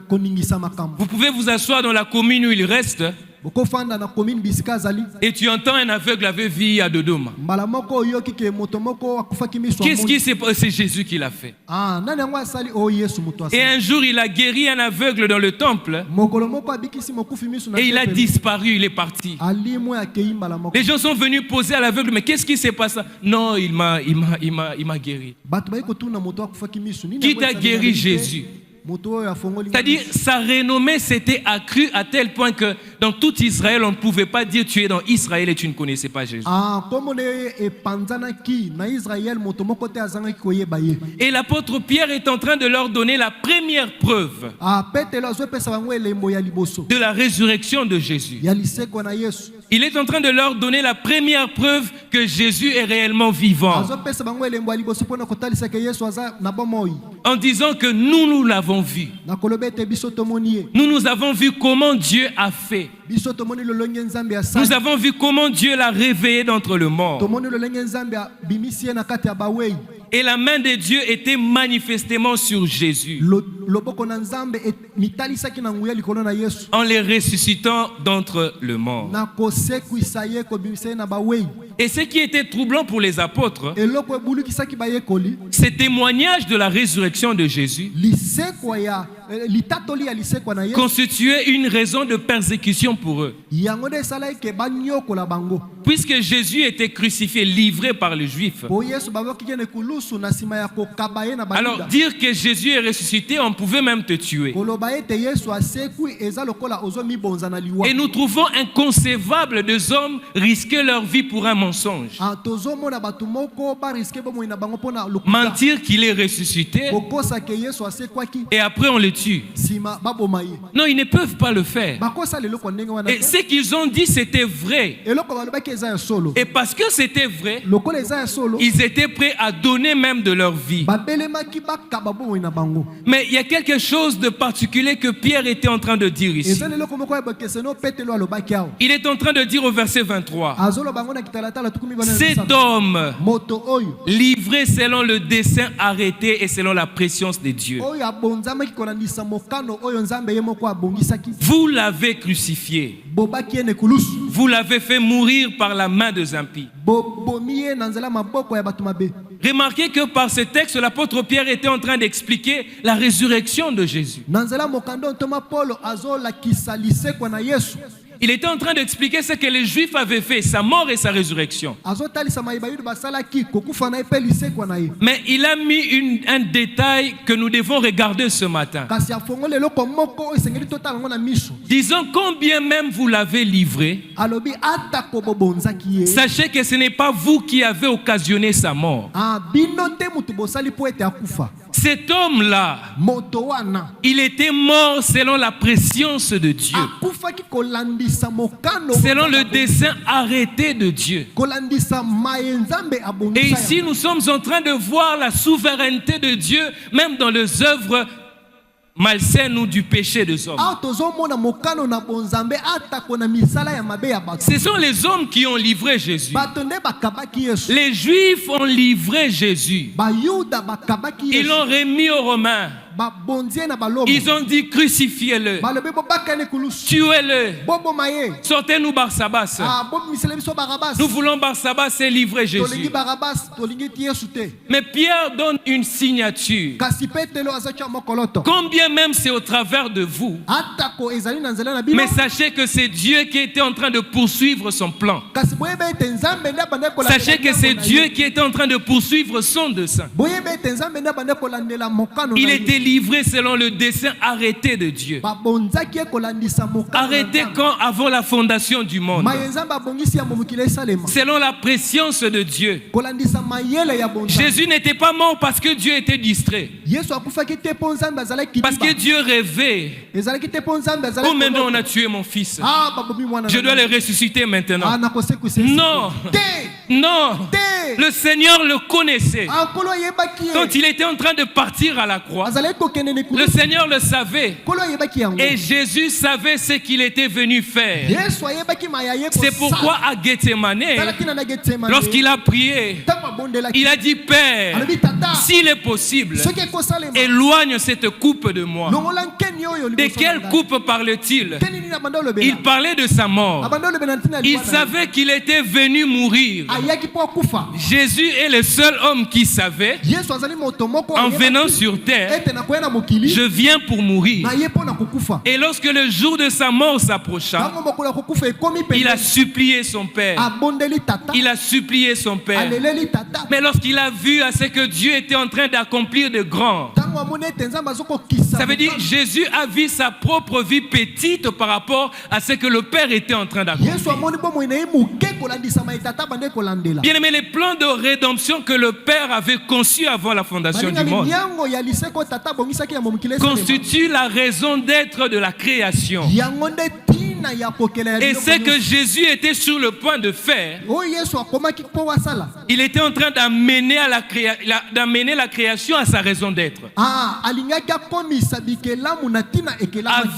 S3: koningisa makambo
S2: Vous pouvez vous asseoir dans la commune où il reste
S3: bokofanda na commune bisika azali
S2: et tu entends un aveugle avait vie à Dodoma.
S3: mbala moko oyoki ke moto moko akufaki miso
S2: Qu'est-ce qui s'est passé? C'est Jésus qui l'a fait.
S3: nani yango asali o yesu moto
S2: Et
S3: asali
S2: un jour, il a guéri un aveugle dans le temple
S3: mokolo moko abikisi mokufi miso na
S2: et il a
S3: tempelo.
S2: disparu, il est parti.
S3: alimwe akei mbala moko
S2: Les gens sont venus poser à l'aveugle, mais qu'est-ce qui s'est passé? Non, il m'a guéri.
S3: bato bayi kotuna moto akufaki miso nini
S2: Qui
S3: yango
S2: t'a
S3: esali
S2: guéri,
S3: na ye te?
S2: Jésus?
S3: moto oyo afongoli
S2: C'est-à-dire, sa renommée s'était accrue à tel point que dans tout Israël, on ne pouvait pas dire tu es dans Israël et tu ne connaissais pas Jésus.
S3: komona ye epanzanaki na israel moto moko te azangaki koyeba ye
S2: Et l'apôtre Pierre est en train de leur donner la première preuve
S3: petelo azopesa bango elembo ya liboso
S2: de la résurrection de Jésus.
S3: ya lisekwa na yesu
S2: Il est en train de leur donner la première preuve que Jésus est réellement vivant.
S3: azopesa bango elembo ya liboso mpona kotalisa ke yesu aza na bomoi
S2: En disant que nous l'avons vu.
S3: na koloba ete biso tomoni ye
S2: Nous avons vu comment Dieu a fait.
S3: biso tomoni lolenge nzambe
S2: Nous
S3: asali
S2: avons vu comment Dieu l'a réveillé d'entre le mort.
S3: tomoni lolenge nzambe abimisi ye na kati ya bawei
S2: Et la main de Dieu était manifestement sur Jésus
S3: loboko na nzambe mitalisaki na nguya likolo na yesu
S2: en les ressuscitant d'entre le mort.
S3: na kosekwisa ye kobimisa ye na bawei
S2: Et ce qui était troublant pour les apôtres,
S3: eloko ebulukisaki bayekoli
S2: ce témoignage de la résurrection de Jésus
S3: lisekwa ya litatoli ya lisekwa na yesu
S2: constituait une raison de persécution pour eux.
S3: yango nde esalaki ke banyokola bango
S2: Puisque Jésus était crucifié, livré par les Juifs.
S3: po yesu babaki kende kulusu na nsima ya kokaba ye na
S2: Alors
S3: bayuda
S2: dire que Jésus est ressuscité, on pouvait même te tuer.
S3: koloba ete yesu asekwi eza lokola ozomibonza na liwa
S2: Et nous trouvons inconcevable des hommes risquer leur vie pour un mensonge.
S3: tozomona bato moko bariske bomoi na bango mpona lokuta
S2: Mentir qu'il est ressuscité
S3: kokosa ke yesu asekwaki
S2: et après on le tue.
S3: nsima baboma ye
S2: Non, ils ne peuvent pas le faire.
S3: bakosala eloko ndenge wana
S2: Et
S3: te
S2: ce qu'ils ont dit, c'était vrai.
S3: eloko balobaki eza ya solo
S2: Et parce que c'était vrai,
S3: lokola eza ya solo
S2: ils étaient prêts à donner même de leur vie.
S3: babelemaki bakaba bomoi na bango
S2: Mais il y a quelque chose de particulier que Pierre était en train de dire ici.
S3: eza na eloko moko ya bokeseno petelo alobaki awa
S2: Il est en train de dire au verset 23,
S3: azoloba yango na kitalatala tukumi bana
S2: cet homme
S3: moto oyo
S2: livré selon le dessein arrêté et selon la préscience de Dieu,
S3: oyo abonzamaki kolandisa mokano oyo nzambe ye moko abongisaki
S2: vous l'avez crucifié,
S3: bobaki ye ne kulusu
S2: vous l'avez fait mourir par la main de impies.
S3: bobomi ye na nzela maboko ya bato mabe
S2: Remarquez que par ce texte, l'apôtre Pierre était en train d'expliquer la résurrection de Jésus.
S3: na nzela mokando ntoma polo azolakisa lisekwa na yesu
S2: Il était en train d'expliquer ce que les Juifs avaient fait, sa mort et sa résurrection.
S3: azotalisa mayeba yudu basalaki kokufa na ye mpe lisekwa na ye
S2: Mais il a mis un détail que nous devons regarder ce matin.
S3: kasi afongoli eloko moko oyo esengeli totala yango na miso
S2: Disons combien même vous l'avez livré,
S3: alobi atako bobonzaki ye
S2: sachez que ce n'est pas vous qui avez occasionné sa mort.
S3: bino te mutu bosali mpo ete akufa
S2: Cet homme-là,
S3: moto wana
S2: il était mort selon la préscience de Dieu,
S3: akufaki kolandisa mokano
S2: selon le dessein arrêté de Dieu.
S3: kolandisa maye nzambe
S2: Et
S3: abongisa
S2: ici, nous sommes en train de voir la souveraineté de Dieu, même dans les œuvres malsaine ou du péché des hommes. Ce sont les hommes qui ont livré Jésus. Les Juifs ont livré Jésus. Ils l'ont remis aux Romains. Ils ont dit crucifiez-le, tuez-le, sortez-nous Barsabas. Nous voulons Barsabas et livrer Jésus. Mais Pierre donne une signature. Combien même c'est au travers de vous, mais sachez que c'est Dieu qui était en train de poursuivre son plan. Sachez que c'est Dieu qui était en train de poursuivre son dessein. Il était livré selon le dessein arrêté de Dieu. Arrêté quand? Avant la fondation du monde. Selon la préscience de Dieu. Jésus n'était pas mort parce que Dieu était distrait. Parce que Dieu rêvait. Oh, maintenant on a tué mon fils. Je dois le ressusciter maintenant. Non. Non. Le Seigneur le connaissait. Quand il était en train de partir à la croix, le Seigneur le savait. Et Jésus savait ce qu'il était venu faire. C'est pourquoi à Gethsemane, lorsqu'il a prié, il a dit Père, s'il est possible, éloigne cette coupe de moi. De quelle coupe parle-t-il? Il parlait de sa mort. Il savait qu'il était venu mourir. Jésus est le seul homme qui savait, en venant sur terre, je viens pour mourir. Et lorsque le jour de sa mort s'approcha, il a supplié son Père. Il a supplié son Père. Mais lorsqu'il a vu à ce que Dieu était en train d'accomplir de grand, ça veut dire Jésus a vu sa propre vie petite par rapport à ce que le Père était en train d'accomplir. Bien aimé, les plans de rédemption que le Père avait conçus avant la fondation du monde constituent la raison d'être de la création. Et ce que Jésus était sur le point de faire, il était en train d'amener la création à sa raison d'être. À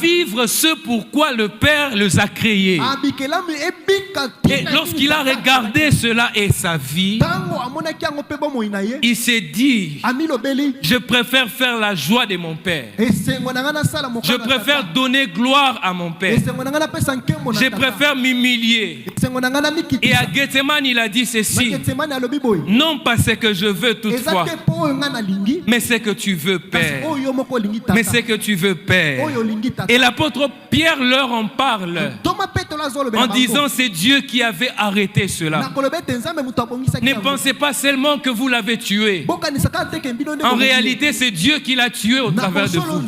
S2: vivre ce pourquoi le Père les a créés. Et lorsqu'il a regardé cela et sa vie, il s'est dit, je préfère faire la joie de mon Père. Je préfère donner gloire à mon Père. Je préfère m'humilier. Et à Gethsemane, il a dit ceci: non pas ce que je veux toutefois, mais ce que tu veux, Père. Mais ce que tu veux, Père. Et l'apôtre Pierre leur en parle en disant c'est Dieu qui avait arrêté cela. Ne pensez pas seulement que vous l'avez tué. En réalité, c'est Dieu qui l'a tué au travers de vous.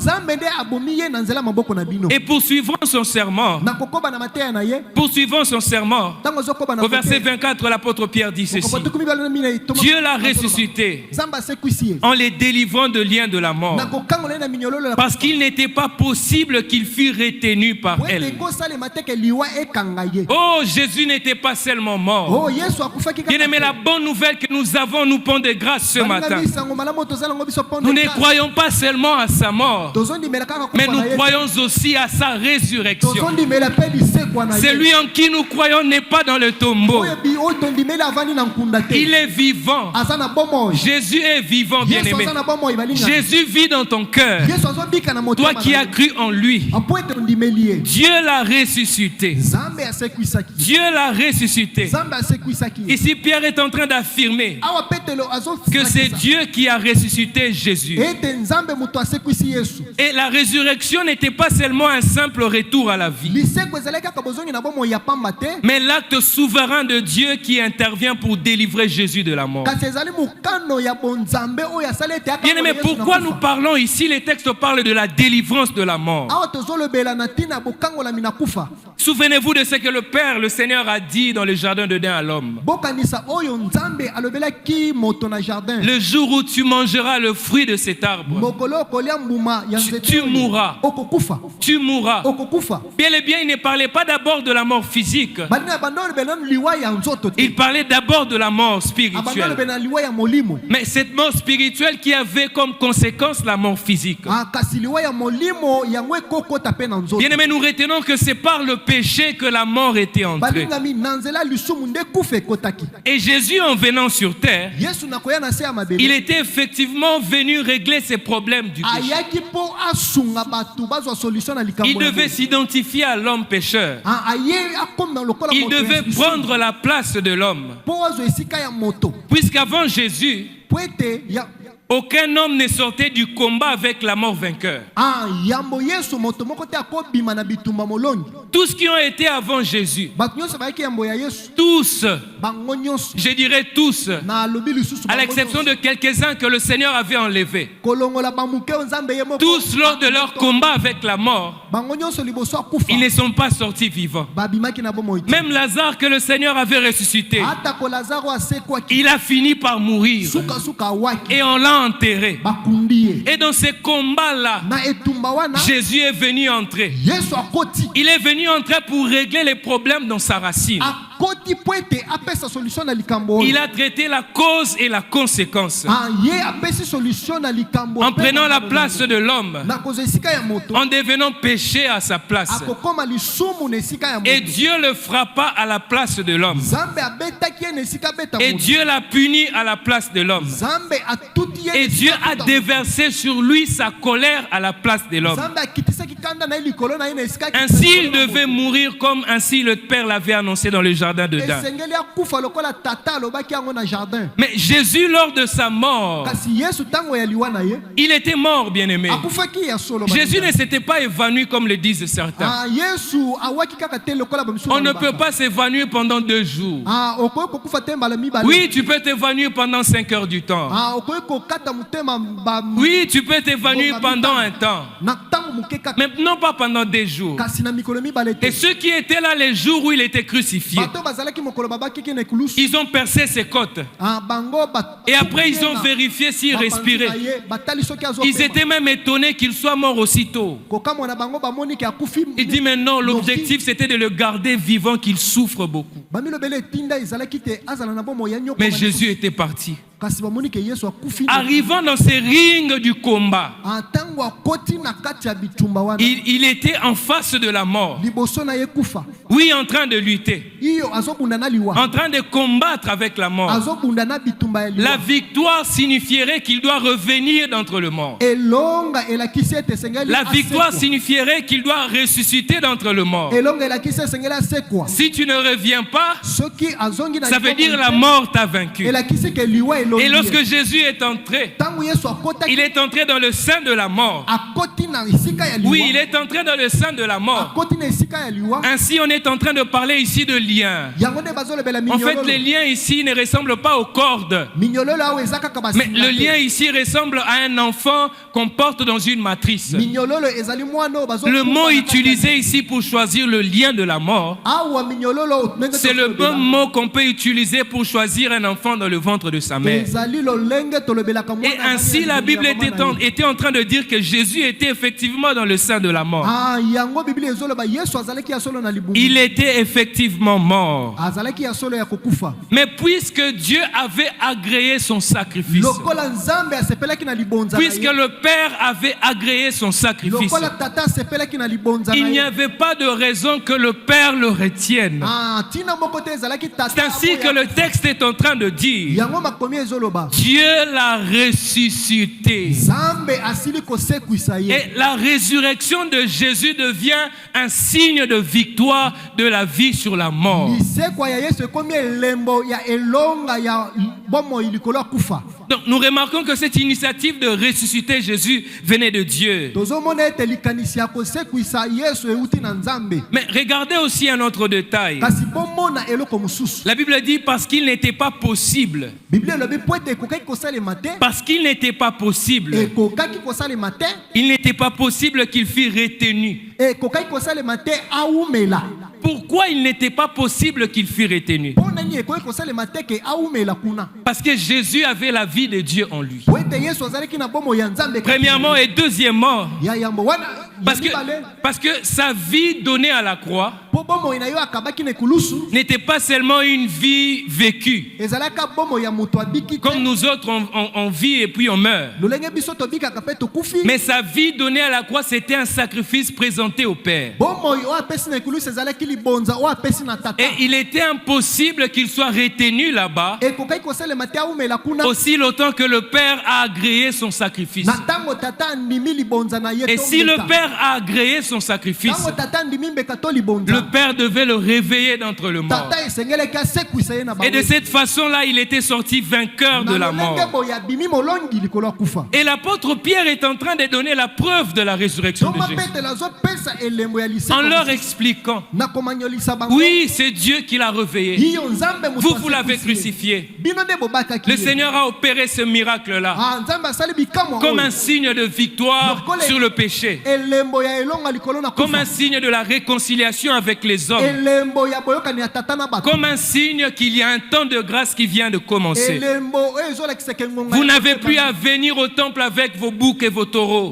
S2: Et poursuivant son serment, au verset 24, l'apôtre Pierre dit ceci: Dieu l'a ressuscité en les délivrant de liens de la mort, parce qu'il n'était pas possible qu'il fût retenu par elle. Oh, Jésus n'était pas seulement mort. Bien aimé, la bonne nouvelle que nous avons nous pond de grâce ce matin. Nous ne croyons pas seulement à sa mort, mais nous croyons aussi à sa résurrection. Celui en qui nous croyons n'est pas dans le tombeau. Il est vivant. Jésus est vivant, bien-aimé. Jésus vit dans ton cœur. Toi qui as cru en lui. Dieu l'a ressuscité. Dieu l'a ressuscité. Ici, Pierre est en train d'affirmer que c'est Dieu qui a ressuscité Jésus. Et la résurrection n'était pas seulement un simple retour à la vie, mais l'acte souverain de Dieu qui intervient pour délivrer Jésus de la mort. Bien-aimé, pourquoi nous parlons ici? Les textes parlent de la délivrance de la mort. Souvenez-vous de ce que le Père, le Seigneur, a dit dans le jardin d'Éden à l'homme: le jour où tu mangeras le fruit de cet arbre, tu mourras. Tu mourras. Bien et bien, il il ne parlait pas d'abord de la mort physique. Il parlait d'abord de la mort spirituelle. Mais cette mort spirituelle qui avait comme conséquence la mort physique. Bien-aimés, nous retenons que c'est par le péché que la mort était entrée. Et Jésus, en venant sur terre, il était effectivement venu régler ces problèmes du péché. Il devait s'identifier à l'homme pécheur. Il devait prendre la place de l'homme. Puisqu'avant Jésus, aucun homme ne sortait du combat avec la mort vainqueur. Tous qui ont été avant Jésus, tous, je dirais tous, à l'exception de quelques-uns que le Seigneur avait enlevés, tous lors de leur combat avec la mort, ils ne sont pas sortis vivants. Même Lazare que le Seigneur avait ressuscité, il a fini par mourir et on l'a enterré. Et dans ces combats-là, Jésus est venu entrer. Il est venu entrer pour régler les problèmes dans sa racine. Il a traité la cause et la conséquence. En prenant la place de l'homme, en devenant péché à sa place. Et Dieu le frappa à la place de l'homme. Et Dieu l'a puni à la place de l'homme. Et Dieu a déversé sur lui sa colère à la place de l'homme. Ainsi il devait mourir comme ainsi le Père l'avait annoncé dans le jardin d'Éden. Mais Jésus, lors de sa mort, il était mort, bien-aimé. Jésus ne s'était pas évanoui comme le disent certains. On ne peut pas s'évanouir pendant 2 jours. Oui, tu peux t'évanouir pendant 5 heures du temps. Oui, tu peux t'évanouir pendant un temps. Mais non pas pendant des jours. Et ceux qui étaient là les jours où il était crucifié, ils ont percé ses côtes. Et après ils ont vérifié s'il respirait. Ils étaient même étonnés qu'il soit mort aussitôt. Il dit mais non, l'objectif c'était de le garder vivant, qu'il souffre beaucoup. Mais Jésus était parti. Arrivant dans ces rings du combat, il était en face de la mort. Oui, en train de lutter, en train de combattre avec la mort. La victoire signifierait qu'il doit revenir d'entre le mort. La victoire signifierait qu'il doit ressusciter d'entre le mort. Si tu ne reviens pas, ça veut dire la mort t'a vaincu. Et lorsque Jésus est entré, il est entré dans le sein de la mort. Oui, il est entré dans le sein de la mort. Ainsi, on est en train de parler ici de liens. En fait, les liens ici ne ressemblent pas aux cordes. Mais le lien ici ressemble à un enfant qu'on porte dans une matrice. Le mot utilisé ici pour choisir le lien de la mort, c'est le bon mot qu'on peut utiliser pour choisir un enfant dans le ventre de sa mère. Et ainsi la Bible était en train de dire que Jésus était effectivement dans le sein de la mort. Il était effectivement mort. Mais puisque Dieu avait agréé son sacrifice, puisque le Père avait agréé son sacrifice, il n'y avait pas de raison que le Père le retienne. C'est ainsi que le texte est en train de dire: Dieu l'a ressuscité. Et la résurrection de Jésus devient un signe de victoire de la vie sur la mort. Donc nous remarquons que cette initiative de ressusciter Jésus venait de Dieu. Mais regardez aussi un autre détail. La Bible dit parce qu'il n'était pas possible. Parce qu'il n'était pas possible. Il n'était pas possible qu'il fût retenu. Pourquoi il n'était pas possible qu'il fût retenu? Parce que Jésus avait la vie de Dieu en lui. Premièrement et deuxièmement, Parce que sa vie donnée à la croix n'était pas seulement une vie vécue. Comme nous autres, on vit et puis on meurt. Mais sa vie donnée à la croix, c'était un sacrifice présenté au Père. Et il était impossible qu'il soit retenu là-bas aussi longtemps que le Père a agréé son sacrifice. Et si le Père a agréé son sacrifice, le Père devait le réveiller d'entre le mort. Et de cette façon-là, il était sorti vainqueur de la mort. Et l'apôtre Pierre est en train de donner la preuve de la résurrection de Jésus, en leur expliquant, oui, c'est Dieu qui l'a réveillé. Vous l'avez crucifié. Le Seigneur a opéré ce miracle-là comme un signe de victoire sur le péché, comme un signe de la réconciliation avec les hommes, comme un signe qu'il y a un temps de grâce qui vient de commencer. Vous n'avez plus à venir au temple avec vos boucs et vos taureaux.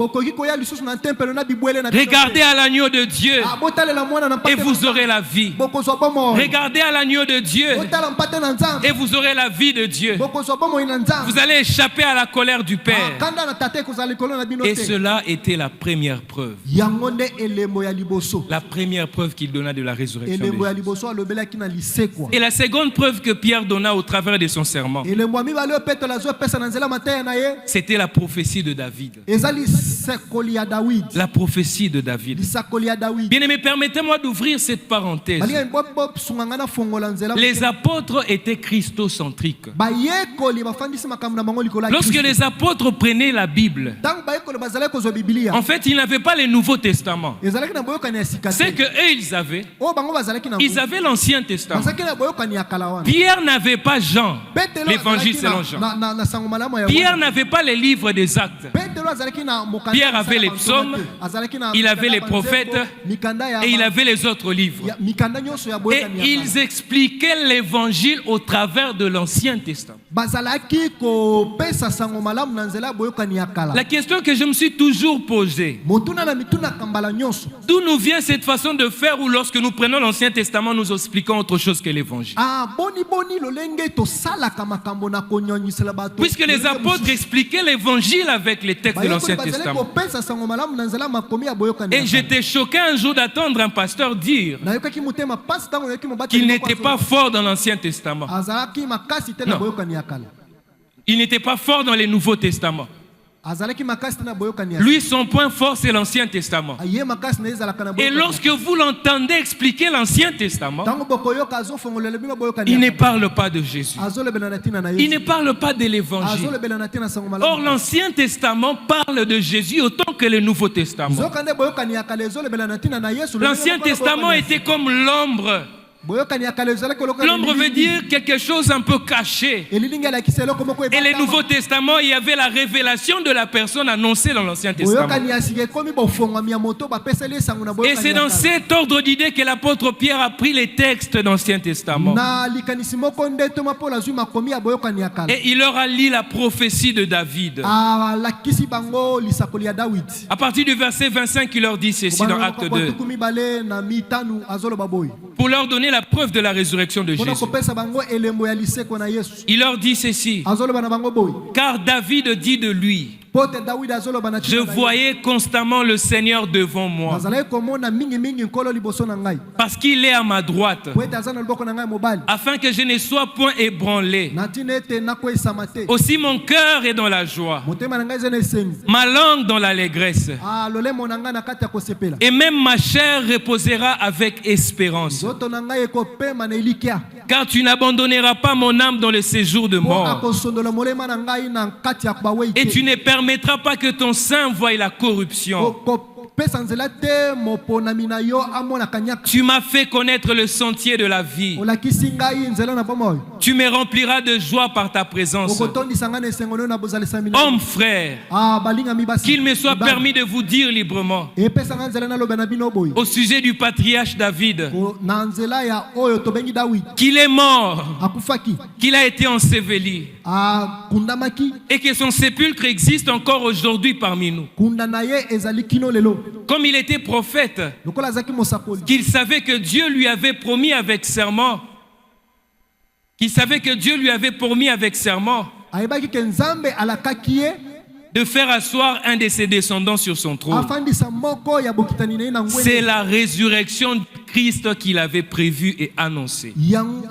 S2: Regardez à l'agneau de Dieu et vous aurez la vie. Regardez à l'agneau de Dieu et vous aurez la vie de Dieu. Vous allez échapper à la colère du Père. Et cela était la première preuve. La première preuve qu'il donna de la résurrection de Jésus. Et la seconde preuve que Pierre donna au travers de son serment, c'était la prophétie de David. La prophétie de David. Bien-aimés, permettez-moi d'ouvrir cette parenthèse. Les apôtres étaient christocentriques. Lorsque les apôtres prenaient la Bible, en fait, ils n'avaient pas le Nouveau Testament. C'est que eux, ils avaient l'Ancien Testament. Pierre n'avait pas Jean, l'évangile selon Jean. Pierre n'avait pas les livres des actes. Pierre avait les psaumes, il avait les prophètes et il avait les autres livres. Et ils expliquaient l'évangile au travers de l'Ancien Testament. La question que je me suis toujours posée, d'où nous vient cette façon de faire où lorsque nous prenons l'Ancien Testament, nous expliquons autre chose que l'évangile? Puisque les apôtres expliquaient l'évangile avec les textes de l'Ancien Testament. Et j'étais choqué un jour d'entendre un pasteur dire qu'il n'était pas fort dans l'Ancien Testament. Non. Il n'était pas fort dans les Nouveaux Testaments. Lui, son point fort, c'est l'Ancien Testament. Et lorsque vous l'entendez expliquer l'Ancien Testament, il ne parle pas de Jésus. Il ne parle pas de l'Évangile. Or, l'Ancien Testament parle de Jésus autant que le Nouveau Testament. L'Ancien Testament était comme l'ombre. L'ombre veut dire quelque chose un peu caché. Et le Nouveau Testament, il y avait la révélation de la personne annoncée dans l'Ancien Testament. Et c'est dans cet ordre d'idée que l'apôtre Pierre a pris les textes de l'Ancien Testament. Et il leur a lu la prophétie de David. À partir du verset 25, il leur dit ceci dans Acte 2. Pour leur donner la preuve de la résurrection de Jésus. Il leur dit ceci. Car David dit de lui: je voyais constamment le Seigneur devant moi, parce qu'il est à ma droite, afin que je ne sois point ébranlé. Aussi mon cœur est dans la joie, ma langue dans l'allégresse, et même ma chair reposera avec espérance. Car tu n'abandonneras pas mon âme dans le séjour de mort, et tu ne permettras pas que ton sein voie la corruption. Tu m'as fait connaître le sentier de la vie. Tu me rempliras de joie par ta présence. Homme frère, qu'il me soit permis de vous dire librement au sujet du patriarche David qu'il est mort, qu'il a été enseveli et que son sépulcre existe encore aujourd'hui parmi nous. comme il était prophète,
S3: lokola azaki mosakoli
S2: qu'il savait que Dieu lui avait promis avec serment,
S3: ayebaki ke nzambe alakaki ye
S2: de faire asseoir un de ses descendants sur son trône.
S3: afandisa moko ya bokitani na ye na ngwende.
S2: C'est la résurrection de Christ qu'il avait prévu et annoncé.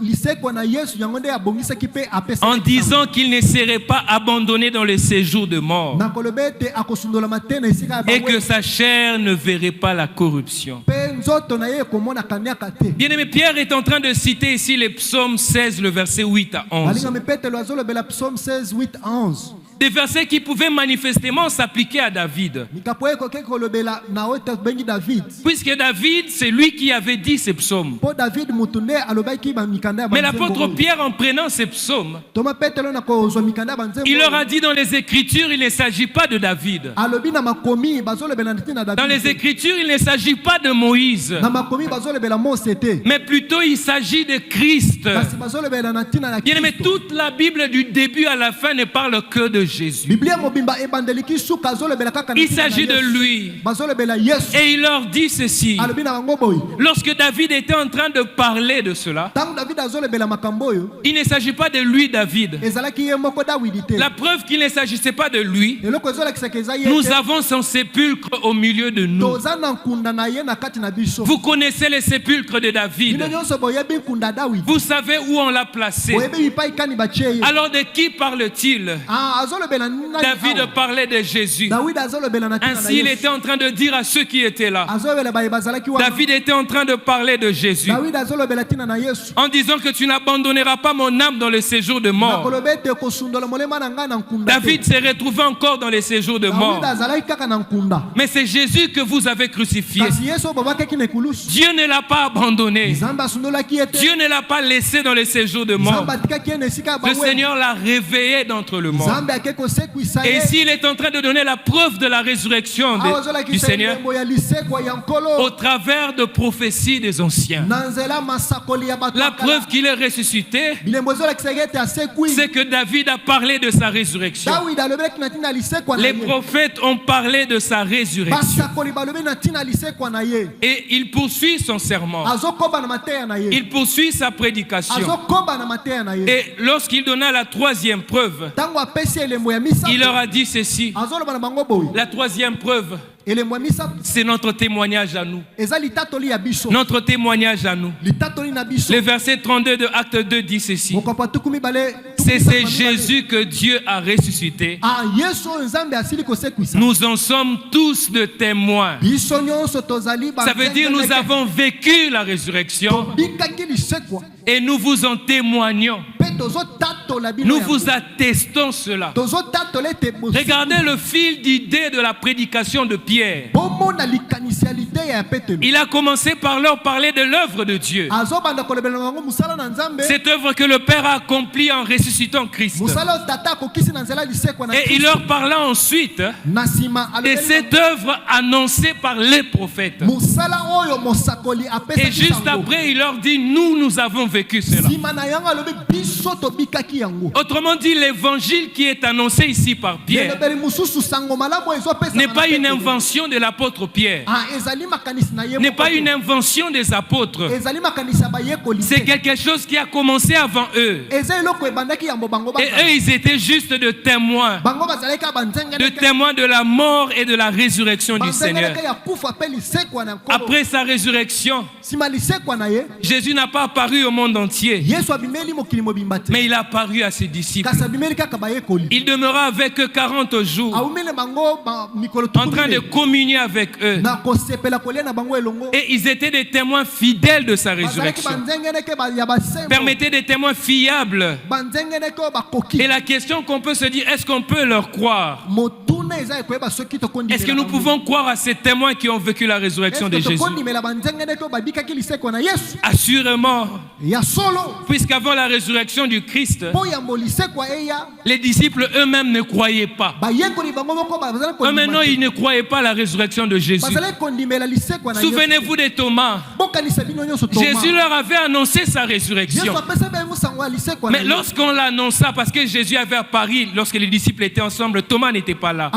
S3: lisekwa na Yesu yango nde abongisaki pe apesa
S2: En disant qu'il ne serait pas abandonné dans le séjour de mort
S3: na koloba ete akosundola mate na esika ya
S2: et que
S3: bangwende
S2: sa chair ne verrait pas la corruption.
S3: pe nzoto na ye ekomona kaniaka te.
S2: Bien-aimé, Pierre est en train de citer ici les psaumes 16, le verset 8 à 11.
S3: balingami petelo azolobela psaume 16 8 à 11
S2: Des versets qui pouvaient manifestement s'appliquer à David.
S3: mikapo ekoki kolobela na oyo bengi David
S2: Puisque David, c'est lui qui avait dit ces psaumes.
S3: po David mutu nde alobaki bamikanda ya
S2: Mais
S3: banzembo
S2: l'apôtre
S3: oyo.
S2: Pierre, en prenant ces psaumes,
S3: toma petelo na kozwa mikanda ya banzembo
S2: il leur
S3: oyo.
S2: a dit dans les Écritures, il ne s'agit pas de David.
S3: alobi na makomi bazolobela ntina
S2: Dans
S3: David
S2: les Écritures, il ne s'agit pas de Moïse.
S3: na makomi bazolobela Mose te
S2: Mais plutôt, il s'agit de Christ.
S3: kasi bazolobela na ntina na
S2: Bien aimé,
S3: Kristo.
S2: toute la Bible du début à la fin ne parle que de Jésus.
S3: Biblia mobimba ebandeliki suka azolobela kaka na
S2: Il
S3: ntina na
S2: s'agit de
S3: Yesu.
S2: lui.
S3: bazolobela Yesu
S2: Et il leur dit ceci.
S3: alobi na bango boye
S2: Lorsque David était en train de parler de cela,
S3: ntango David azolobela makambo oyo
S2: il ne s'agit pas de lui, David.
S3: ezalaki ye moko Dawidi te
S2: La preuve qu'il ne s'agissait pas de lui,
S3: eloko ezolakisaka eza ye
S2: nous
S3: te.
S2: avons son sépulcre au milieu de nous.
S3: toza na nkunda na ye na kati na biso
S2: Vous connaissez le sépulcre de
S3: bino
S2: David.
S3: nyonso boyebi nkunda Dawidi
S2: Vous savez où on l'a placé.
S3: boyebi bipai kani batie ye
S2: Alors de qui parle-t-il?
S3: azolobela nani
S2: David
S3: awa?
S2: parlait de Jésus.
S3: Dawidi azolobela na ntina na
S2: Ainsi, il
S3: Yesu.
S2: était en train de dire à ceux qui étaient là.
S3: azolobela baye bazalaki wana
S2: David était en train de parler de Jésus.
S3: Dawidi azolobela ntina na Yesu
S2: En disant que tu n'abandonneras pas mon âme dans le séjour de mort.
S3: nakoloba ete kosundola molema na ngai na nkunda te.
S2: David s'est retrouvé encore dans les séjours de mort.
S3: Dawidi azalaki kaka na nkunda
S2: Mais c'est Jésus que vous avez crucifié.
S3: kasi Yesu oyo babakaki na ekulusu
S2: Dieu ne l'a pas abandonné.
S3: nzambe asundolaki ye te
S2: Dieu ne l'a pas laissé dans les séjours de mort.
S3: nzambe atikaki ye na esika ya
S2: Le
S3: bawele
S2: Seigneur l'a réveillé d'entre le mort.
S3: nzambe ake kosekwisa
S2: Et
S3: ye
S2: ici, il est en train de donner la preuve de la résurrection
S3: awa
S2: du
S3: ozolakisa
S2: Seigneur
S3: elembo ya lisekwa ya
S2: au
S3: nkolo
S2: travers de prophéties des anciens.
S3: na nzela masakoli ya bato
S2: La
S3: ya kala.
S2: preuve qu'il est ressuscité,
S3: bilembo ezolakisaka ete asekwi
S2: c'est que David a parlé de sa résurrection.
S3: dawidi alobelaki na ntina ya lisekwa na
S2: Les
S3: ye
S2: prophètes ont parlé de sa résurrection.
S3: basakoli balobi na ntina ya lisekwa na ye
S2: Et il poursuit son serment.
S3: azokoba na mateya na ye
S2: Il poursuit sa prédication.
S3: azokoba na mateya na ye
S2: Et lorsqu'il donna la troisième preuve,
S3: ntango apesi elembo ya
S2: il leur
S3: misato
S2: a dit ceci.
S3: azoloba na bango boye
S2: La troisième preuve,
S3: elembo ya misato
S2: c'est notre témoignage à nous.
S3: eza litatoli ya biso
S2: Notre témoignage à nous.
S3: litatoli na biso
S2: Le verset 32 de Acte 2 dit ceci.
S3: mokopa tuku mibale
S2: C'est Jésus que Dieu a ressuscité.
S3: yesu oyo nzambe asili kosekwisa
S2: Nous en sommes tous de témoins.
S3: biso nyonso tozali
S2: Ça veut dire nous avons vécu la résurrection
S3: bikaki lisekwa
S2: et nous vous en témoignons.
S3: mpe tozotatola bino
S2: Nous
S3: yango.
S2: vous attestons cela.
S3: tozotatola ete bosi-
S2: Regardez le fil d'idée de la prédication de Pierre.
S3: bomona likanisi ya lide ya petelo
S2: Il a commencé par leur parler de l'œuvre de Dieu.
S3: azobanda kolobela na bango mosala na nzambe
S2: Cette œuvre que le Père a accomplie en ressuscitant Christ.
S3: mosala oyo tata akokisi na nzela lisekwa na
S2: Et il
S3: Kristo.
S2: leur parla ensuite
S3: na nsima
S2: de
S3: alobeli
S2: cette
S3: bango,
S2: œuvre annoncée par les prophètes.
S3: mosala oyo mosakoli
S2: Et
S3: apesaki
S2: juste
S3: sango
S2: après, il leur dit, nous avons vécu cela.
S3: nsima na yango alobi biso tobikaki yango
S2: Autrement dit, l'évangile qui est annoncé ici par Pierre
S3: elobeli mosusu sango malamu oyo ezopesa
S2: n'est pas une invention de l'apôtre Pierre,
S3: ezali makanisi na ye
S2: n'est
S3: moko
S2: pas
S3: te.
S2: une invention des apôtres.
S3: ezali makanisi ya bayekoli
S2: C'est
S3: te.
S2: quelque chose qui a commencé avant eux.
S3: eza eloko ebandaki yango bango
S2: Et eux, ils étaient juste de témoins.
S3: bango bazalaki
S2: De
S3: banzengeneke
S2: témoins de la mort et de la résurrection du Seigneur.
S3: banzengeneke ya kufa mpe lisekwa na nkolo
S2: Après sa résurrection,
S3: nsima lisekwa na ye
S2: Jésus n'a pas apparu au monde entier,
S3: yesu abimeli mokili mobimba te
S2: mais il a apparu à ses disciples.
S3: kasi abimeli kaka bayekoli
S2: Il demeura avec eux 40 jours,
S3: awumeli bango mikolo
S2: en train de communier avec eux.
S3: na kosepela kolia na bango elongo
S2: Et ils étaient des témoins fidèles de sa
S3: bazalaki
S2: résurrection.
S3: banzengeneke ya basembo
S2: Permettez des témoins fiables.
S3: banzengeneke oyo bakoki
S2: Et la question qu'on peut se dire, est-ce qu'on peut leur croire?
S3: motuna eza ekoyeba soki tokondimela
S2: Est-ce que nous
S3: bango.
S2: pouvons croire à ces témoins qui ont vécu la résurrection de
S3: Est-ce que
S2: Jésus?
S3: tokondimela banzengeneke oyo babikaki lisekwa na yesu
S2: Assurément,
S3: ya solo
S2: puisqu'avant la résurrection du Christ,
S3: mpo yambo lisekwa eya
S2: les disciples eux-mêmes ne croyaient pas.
S3: bayekoli bango moko bazali
S2: Eux maintenant,
S3: kondima
S2: ils ne croyaient pas à la résurrection de Jésus.
S3: bazali kondimela lisekwa na yesu
S2: Souvenez-vous de Thomas.
S3: bokanisa bino nyonso Thomas.
S2: Jésus leur avait annoncé sa
S3: yesu
S2: résurrection.
S3: apesa bango sango ya lisekwa na
S2: Mais
S3: ye.
S2: lorsqu'on l'annonça, parce que Jésus avait apparu lorsque les disciples étaient ensemble, Thomas n'était pas là.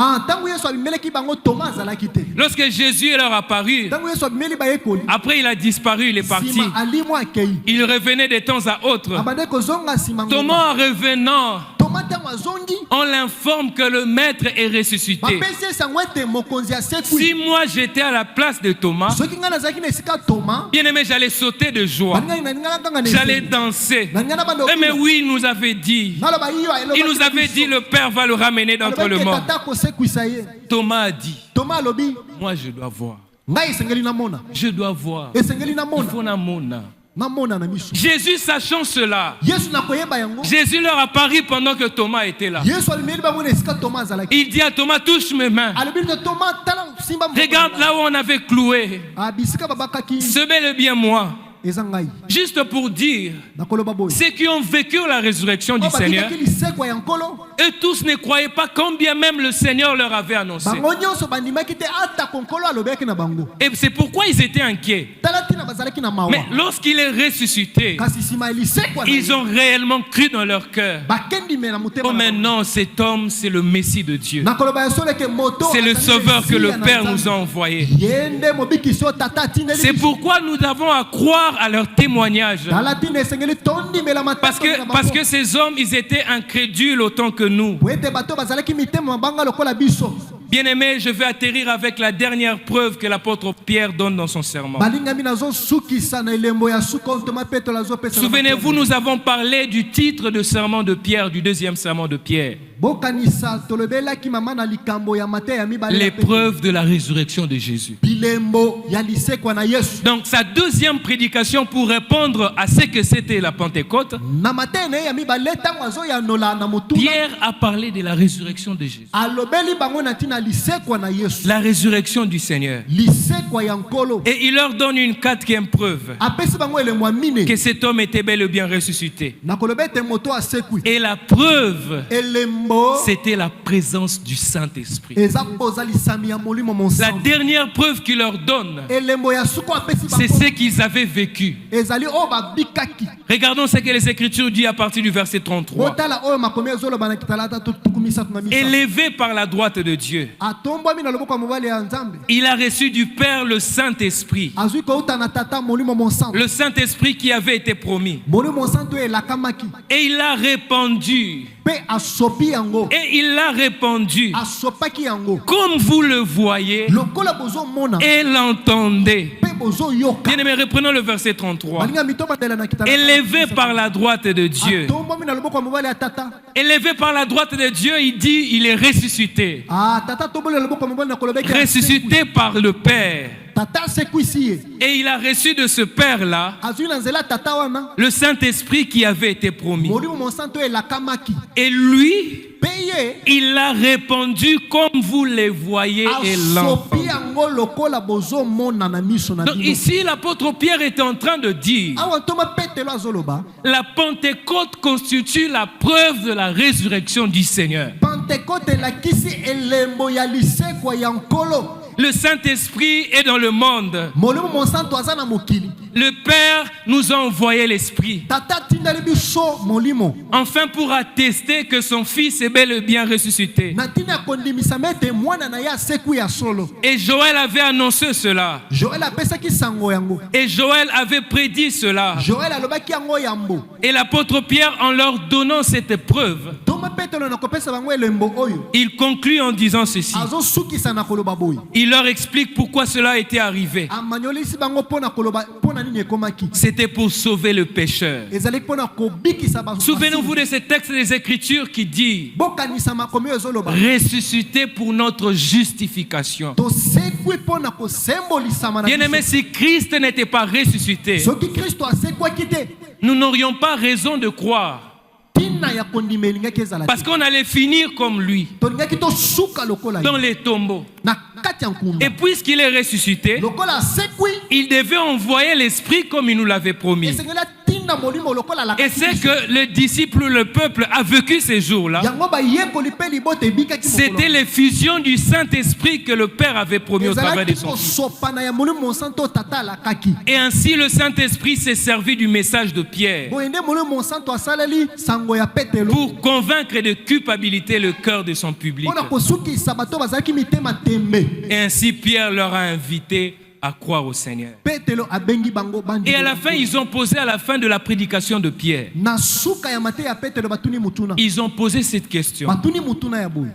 S2: Lorsque Jésus leur apparut, après il a disparu, il est parti. Il revenait de temps à autre. Thomas, en revenant, on l'informe que le maître est ressuscité. Si moi j'étais à la place de Thomas, bien aimé, j'allais sauter de joie, j'allais danser. Mais oui, il nous avait dit, le Père va le ramener d'entre le mort. Thomas a dit, moi je dois voir. Je dois voir. Il faut namona. Jésus, sachant cela, Jésus leur apparut pendant que Thomas était là. Il dit à Thomas, touche mes mains. Regarde là où on avait cloué. C'est bel et bien moi. Juste pour dire, ceux qui ont vécu la résurrection du Seigneur, eux tous ne croyaient pas combien même le Seigneur leur avait annoncé. Et c'est pourquoi ils étaient inquiets. Mais lorsqu'il est ressuscité, ils ont réellement cru dans leur cœur. Oh, maintenant cet homme, c'est le Messie de Dieu. C'est le Sauveur que le Père nous a envoyé. C'est pourquoi nous avons à croire à leur témoignage. Parce que ces hommes, ils étaient incrédules autant que nous. Bien-aimés, je vais atterrir avec la dernière preuve que l'apôtre Pierre donne dans son sermon. Souvenez-vous, nous avons parlé du titre de sermon de Pierre, du deuxième sermon de Pierre. L'épreuve de la résurrection de Jésus. Donc sa deuxième prédication pour répondre à ce que c'était la Pentecôte, Pierre a parlé de la résurrection de Jésus. La résurrection du Seigneur. Et il leur donne une quatrième preuve que cet homme était bel et bien ressuscité. Et la preuve, c'était la présence du Saint-Esprit. La dernière preuve qu'il leur donne, c'est ce qu'ils avaient vécu. Regardons ce que les Écritures disent à partir du verset 33. Élevé par la droite de Dieu, il a reçu du Père le Saint-Esprit. Le Saint-Esprit qui avait été promis. Et il l'a répandu. Et il l'a répandu. Comme vous le voyez et l'entendez. Bien aimé, reprenons le verset 33. Élevé par la droite de Dieu. Élevé par la droite de Dieu, il dit, il est ressuscité. Ressuscité par le Père. Et il a reçu de ce Père-là le Saint-Esprit qui avait été promis. Et lui, il l'a répandu comme vous les voyez et l'entendez. Donc ici, l'apôtre Pierre est en train de dire, la Pentecôte constitue la preuve de la résurrection du Seigneur. Le Saint-Esprit est dans le monde. Le Père nous a envoyé l'Esprit. Enfin, pour attester que son Fils est bel et bien ressuscité. Et Joël avait annoncé cela. Et Joël avait prédit cela. Et l'apôtre Pierre, en leur donnant cette preuve, il conclut en disant ceci. Il leur explique pourquoi cela était arrivé. C'était pour sauver le pécheur. Souvenez-vous de ce texte des Écritures qui dit ressuscité pour notre justification. Bien-aimé, si Christ n'était pas ressuscité, nous n'aurions pas raison de croire. Parce qu'on allait finir comme lui, dans les tombeaux. Et puisqu'il est ressuscité, il devait envoyer l'Esprit comme il nous l'avait promis. Et c'est que le disciple, le peuple a vécu ces jours-là. C'était l'effusion du Saint-Esprit que le Père avait promis au travers de son Fils. Et ainsi le Saint-Esprit s'est servi du message de Pierre pour convaincre de culpabilité le cœur de son public. Et ainsi Pierre leur a invité à croire au Seigneur. Et à la fin, ils ont posé à la fin de la prédication de Pierre, ils ont posé cette question: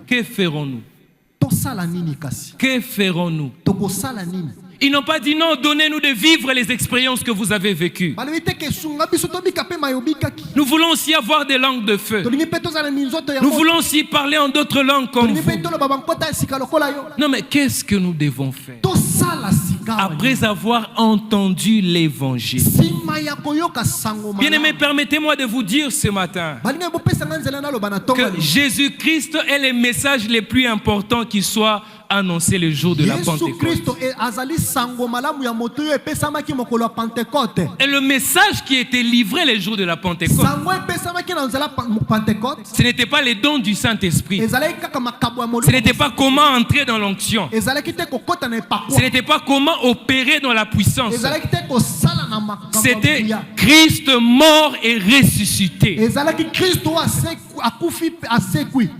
S2: que ferons-nous? Que ferons-nous? Ils n'ont pas dit non, donnez-nous de vivre les expériences que vous avez vécues. Nous voulons aussi avoir des langues de feu. Nous voulons aussi parler en d'autres langues comme vous. Non, mais qu'est-ce que nous devons faire après avoir entendu l'évangile? Bien-aimés, permettez-moi de vous dire ce matin que Jésus-Christ est le message le plus important qui soit annoncé le jour de la Pentecôte. Et le message qui était livré le jour de la Pentecôte, ce n'était pas les dons du Saint-Esprit. Ce n'était pas comment entrer dans l'onction. Ce n'était pas comment opérer dans la puissance. C'était Christ mort et ressuscité.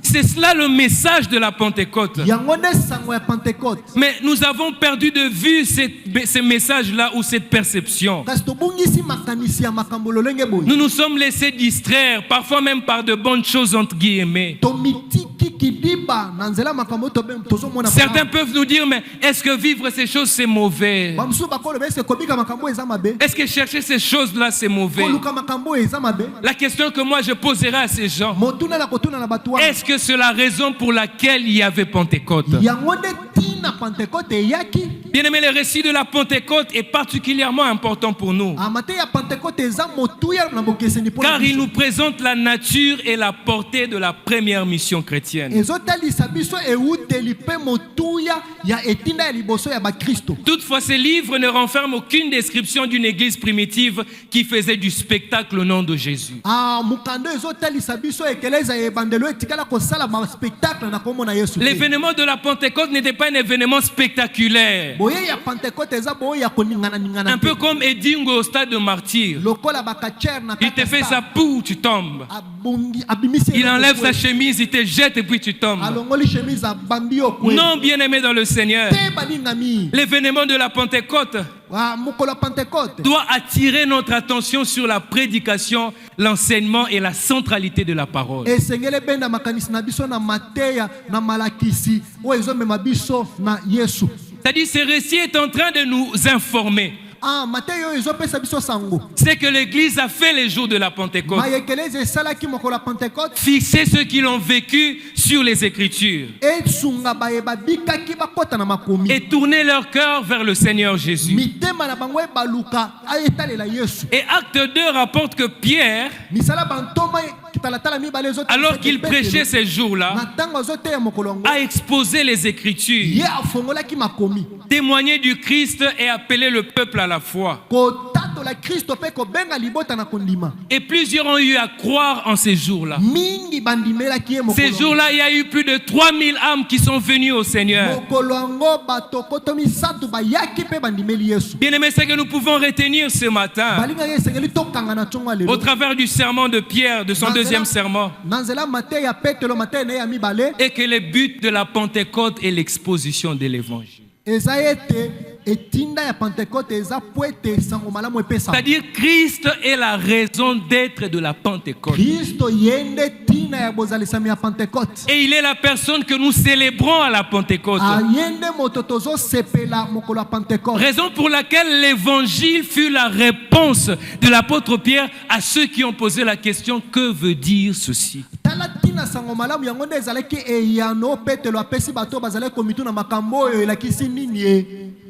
S2: C'est cela le message de la Pentecôte. Mais nous avons perdu de vue ce message-là ou cette perception. Nous nous sommes laissés distraire, parfois même par de bonnes choses entre guillemets. Certains peuvent nous dire, mais est-ce que vivre ces choses c'est mauvais? Est-ce que chercher ces choses-là c'est mauvais? La question que moi je poserai à ces gens, est-ce que c'est la raison pour laquelle il y avait Pentecôte? Bien aimé, le récit de la Pentecôte est particulièrement important pour nous, car il nous présente la nature et la portée de la première mission chrétienne. Toutefois, ces livres ne renferment aucune description d'une église primitive qui faisait du spectacle au nom de Jésus. L'événement de la Pentecôte n'était pas un événement spectaculaire, un peu comme Edingo au stade de martyr. Il te fait sa poux, tu tombes. Il enlève sa chemise, il te jette et puis tu tombes. Non, bien aimé dans le Seigneur, l'événement de la Pentecôte doit attirer notre attention sur la prédication, l'enseignement et la centralité de la parole. C'est-à-dire, ce récit est en train de nous informer. C'est que l'Église a fait les jours de la Pentecôte, fixer ceux qui l'ont vécu sur les Écritures et tourner leur cœur vers le Seigneur Jésus. Et Acte 2 rapporte que Pierre, alors qu'il prêchait ces jours-là, a exposé les Écritures, témoigné du Christ et appelé le peuple à la foi. Et plusieurs ont eu à croire en ces jours-là. Ces jours-là, il y a eu plus de 3000 âmes qui sont venues au Seigneur. Bien-aimés, c'est que nous pouvons retenir ce matin, au travers du sermon de Pierre, de son deuxième sermon, et que le but de la Pentecôte est l'exposition de l'évangile. C'est-à-dire, Christ est la raison d'être de la Pentecôte. Et il est la personne que nous célébrons à la Pentecôte. Raison pour laquelle l'évangile fut la réponse de l'apôtre Pierre à ceux qui ont posé la question: que veut dire ceci?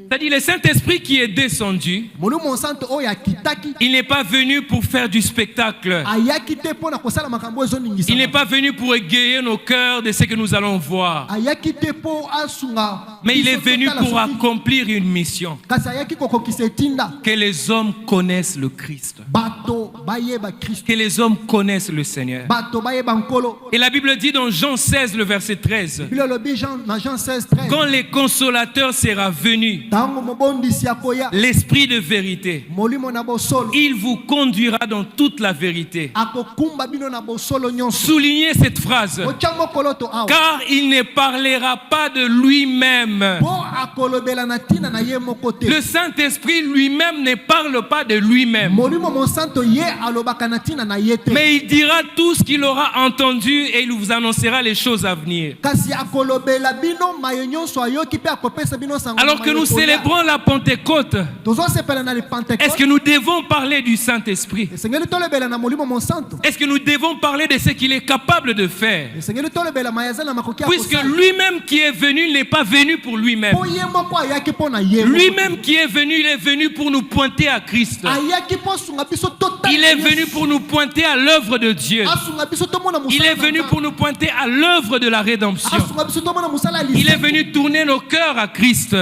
S2: C'est-à-dire le Saint-Esprit qui est descendu,
S3: Molimo Santo oyo akitaki
S2: il n'est pas venu pour faire du spectacle.
S3: ayaki te mpona kosala makambo ezoningisa.
S2: Il n'est pas venu pour égayer nos cœurs de ce que nous allons voir.
S3: Ayaki te mpo asunga.
S2: Mais il est
S3: biso
S2: venu
S3: totala
S2: pour
S3: soki.
S2: accomplir une mission.
S3: Kasi ayaki kokokisa etinda.
S2: Que les hommes connaissent le Christ.
S3: Bato bayeba Kristo.
S2: Que les hommes connaissent le Seigneur.
S3: Bato bayeba nkolo.
S2: Et la Bible dit dans Jean 16, le verset 13,
S3: Bilo lobi Jean 16, 13.
S2: quand le consolateur sera venu,
S3: Tango mobondisi akoya.
S2: l'Esprit de vérité,
S3: Molimo na bosolo.
S2: il vous conduira dans toute la vérité.
S3: Akokumba bino na bosolo nyonso.
S2: Soulignez cette phrase.
S3: Ochango koloto awa.
S2: Car il ne parlera pas de lui-même.
S3: Po akolobela na tina na ye moko te.
S2: Le Saint-Esprit lui-même ne parle pas de lui-même.
S3: Molimo monsanto ye alobaka na tina na ye te.
S2: Mais il dira tout ce qu'il aura entendu et il vous annoncera les choses à venir.
S3: Kasi akolobela bino mayo nyonso ayoki pe akopesa bino sango.
S2: Alors que nous célébrons la Pentecôte,
S3: Tozo sepela na le Pentecôte.
S2: est-ce que nous devons parler du Saint-Esprit?
S3: Esengeli tolobela na molimo monsanto.
S2: Est-ce que nous devons parler de ce qu'il est capable de faire?
S3: Esengeli tolobela mayaza na makoki
S2: Puisque lui-même qui est venu, il n'est pas venu pour lui-même.
S3: Po ye moko ayaki po na ye.
S2: Lui-même qui est venu, il est venu pour nous pointer à Christ.
S3: Ayaki po sunga biso total.
S2: Il est venu pour nous pointer à l'œuvre de Dieu.
S3: Asunga biso tomona musala.
S2: Il est venu pour nous pointer à l'œuvre de la rédemption.
S3: Asunga biso tomona musala ali.
S2: Il est venu tourner nos cœurs à Christ.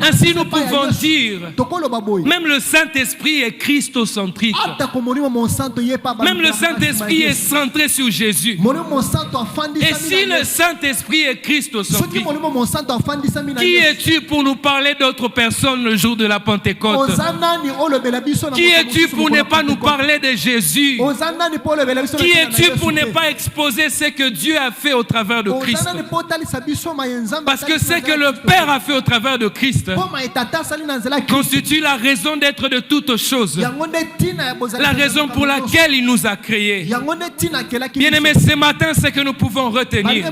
S2: Ainsi nous pouvons dire, même le Saint-Esprit est christocentrique. Même le Saint-Esprit est centré sur Jésus. Et si le Saint-Esprit est christocentrique, qui es-tu pour nous parler d'autres personnes le jour de la Pentecôte? Qui es-tu pour ne pas nous parler de Jésus? Qui es-tu pour ne pas exposer ce que Dieu a fait au travers de Christ? Parce que ce que le Père a fait au travers de Christ constitue la raison d'être de toutes choses. La raison pour laquelle il nous a créés. Bien-aimés, ce matin, ce que nous pouvons retenir,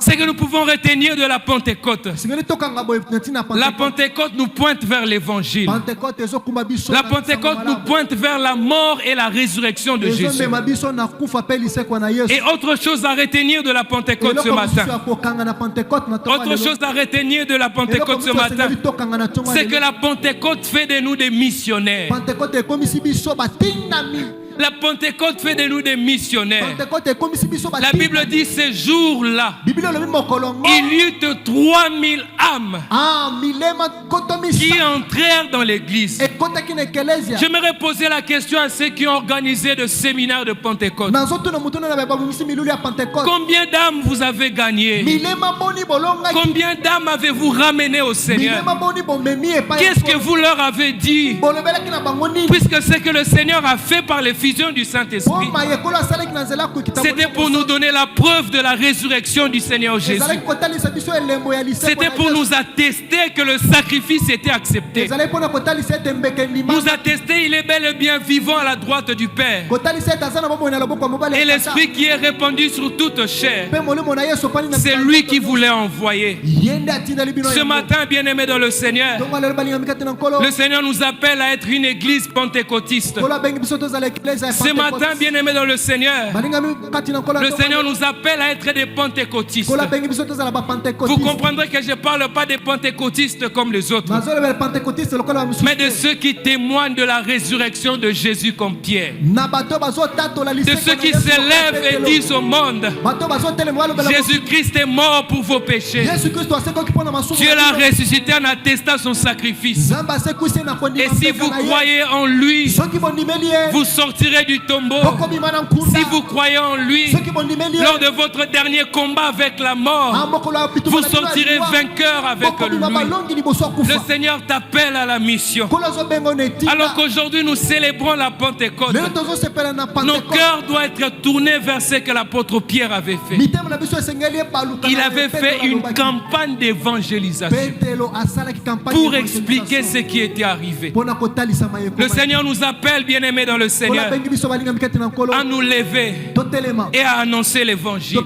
S2: c'est que nous pouvons retenir de la Pentecôte. La Pentecôte nous pointe vers l'évangile. La Pentecôte nous pointe vers la mort et la résurrection de Jésus. Et autre chose à retenir de la Pentecôte ce matin. Autre chose à retenir de la Pentecôte ce matin, c'est que la Pentecôte fait de nous des missionnaires. La Pentecôte fait de nous des missionnaires. La Bible dit ce jour-là, il y eut 3000 âmes qui entrèrent dans l'église. J'aimerais poser la question à ceux qui ont organisé le séminaire de Pentecôte. Combien d'âmes vous avez gagné? Combien d'âmes avez-vous ramené au Seigneur? Qu'est-ce que vous leur avez dit? Puisque ce que le Seigneur a fait par les fusion du Saint-Esprit, c'était pour nous donner la preuve de la résurrection du Seigneur Jésus. C'était pour nous attester que le sacrifice était accepté. Nous attester il est bel et bien vivant à la droite du Père. Et l'Esprit qui est répandu sur toute chair, c'est lui qui voulait envoyer. Ce matin, bien-aimés dans le Seigneur, le Seigneur nous appelle à être une église pentecôtiste. Ce matin, bien-aimés dans le Seigneur, le Seigneur nous appelle à être des pentecôtistes. Vous comprendrez que je ne parle pas des pentecôtistes comme les autres, mais de ceux qui témoignent de la résurrection de Jésus comme Pierre. De ceux qui se lèvent et disent au monde, Jésus-Christ est mort pour vos péchés. Dieu l'a ressuscité en attestant son sacrifice. Et si vous croyez en lui, vous sortirez du tombeau. Si vous croyez en lui, lors de votre dernier combat avec la mort, vous sortirez vainqueur avec lui. Le Seigneur t'appelle à la mission. Alors qu'aujourd'hui nous célébrons la Pentecôte, nos cœurs doivent être tournés vers ce que l'apôtre Pierre avait fait. Il avait fait une campagne d'évangélisation pour expliquer ce qui était arrivé. Le Seigneur nous appelle, bien-aimés dans le Seigneur, à nous lever et à annoncer l'évangile.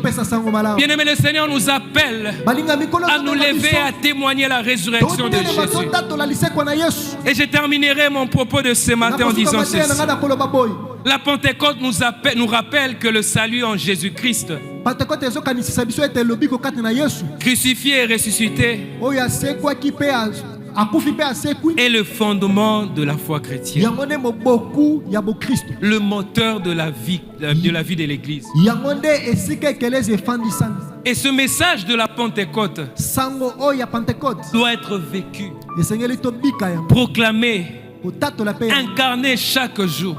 S2: Bien-aimés, le Seigneur nous appelle à nous lever et à témoigner la résurrection de Jésus. Et je terminerai mon propos de ce matin en disant ceci. La Pentecôte nous rappelle que le salut en Jésus-Christ
S3: Pentecôte ezokanisisa biso ete lobiko kati na Yesu.
S2: crucifié et ressuscité,
S3: Oyo asekwa ki pe akufi pe asekwi.
S2: est le fondement de la foi chrétienne,
S3: Yango nde moboku ya bo Kristo.
S2: le moteur de la vie de l'Église.
S3: Yango nde esika ekelezi efandisami.
S2: Et ce message de la Pentecôte
S3: Sango oyo ya Pentecôte
S2: doit être vécu,
S3: esengeli tobika yango.
S2: proclamé,
S3: Otatola pe yango.
S2: incarné chaque jour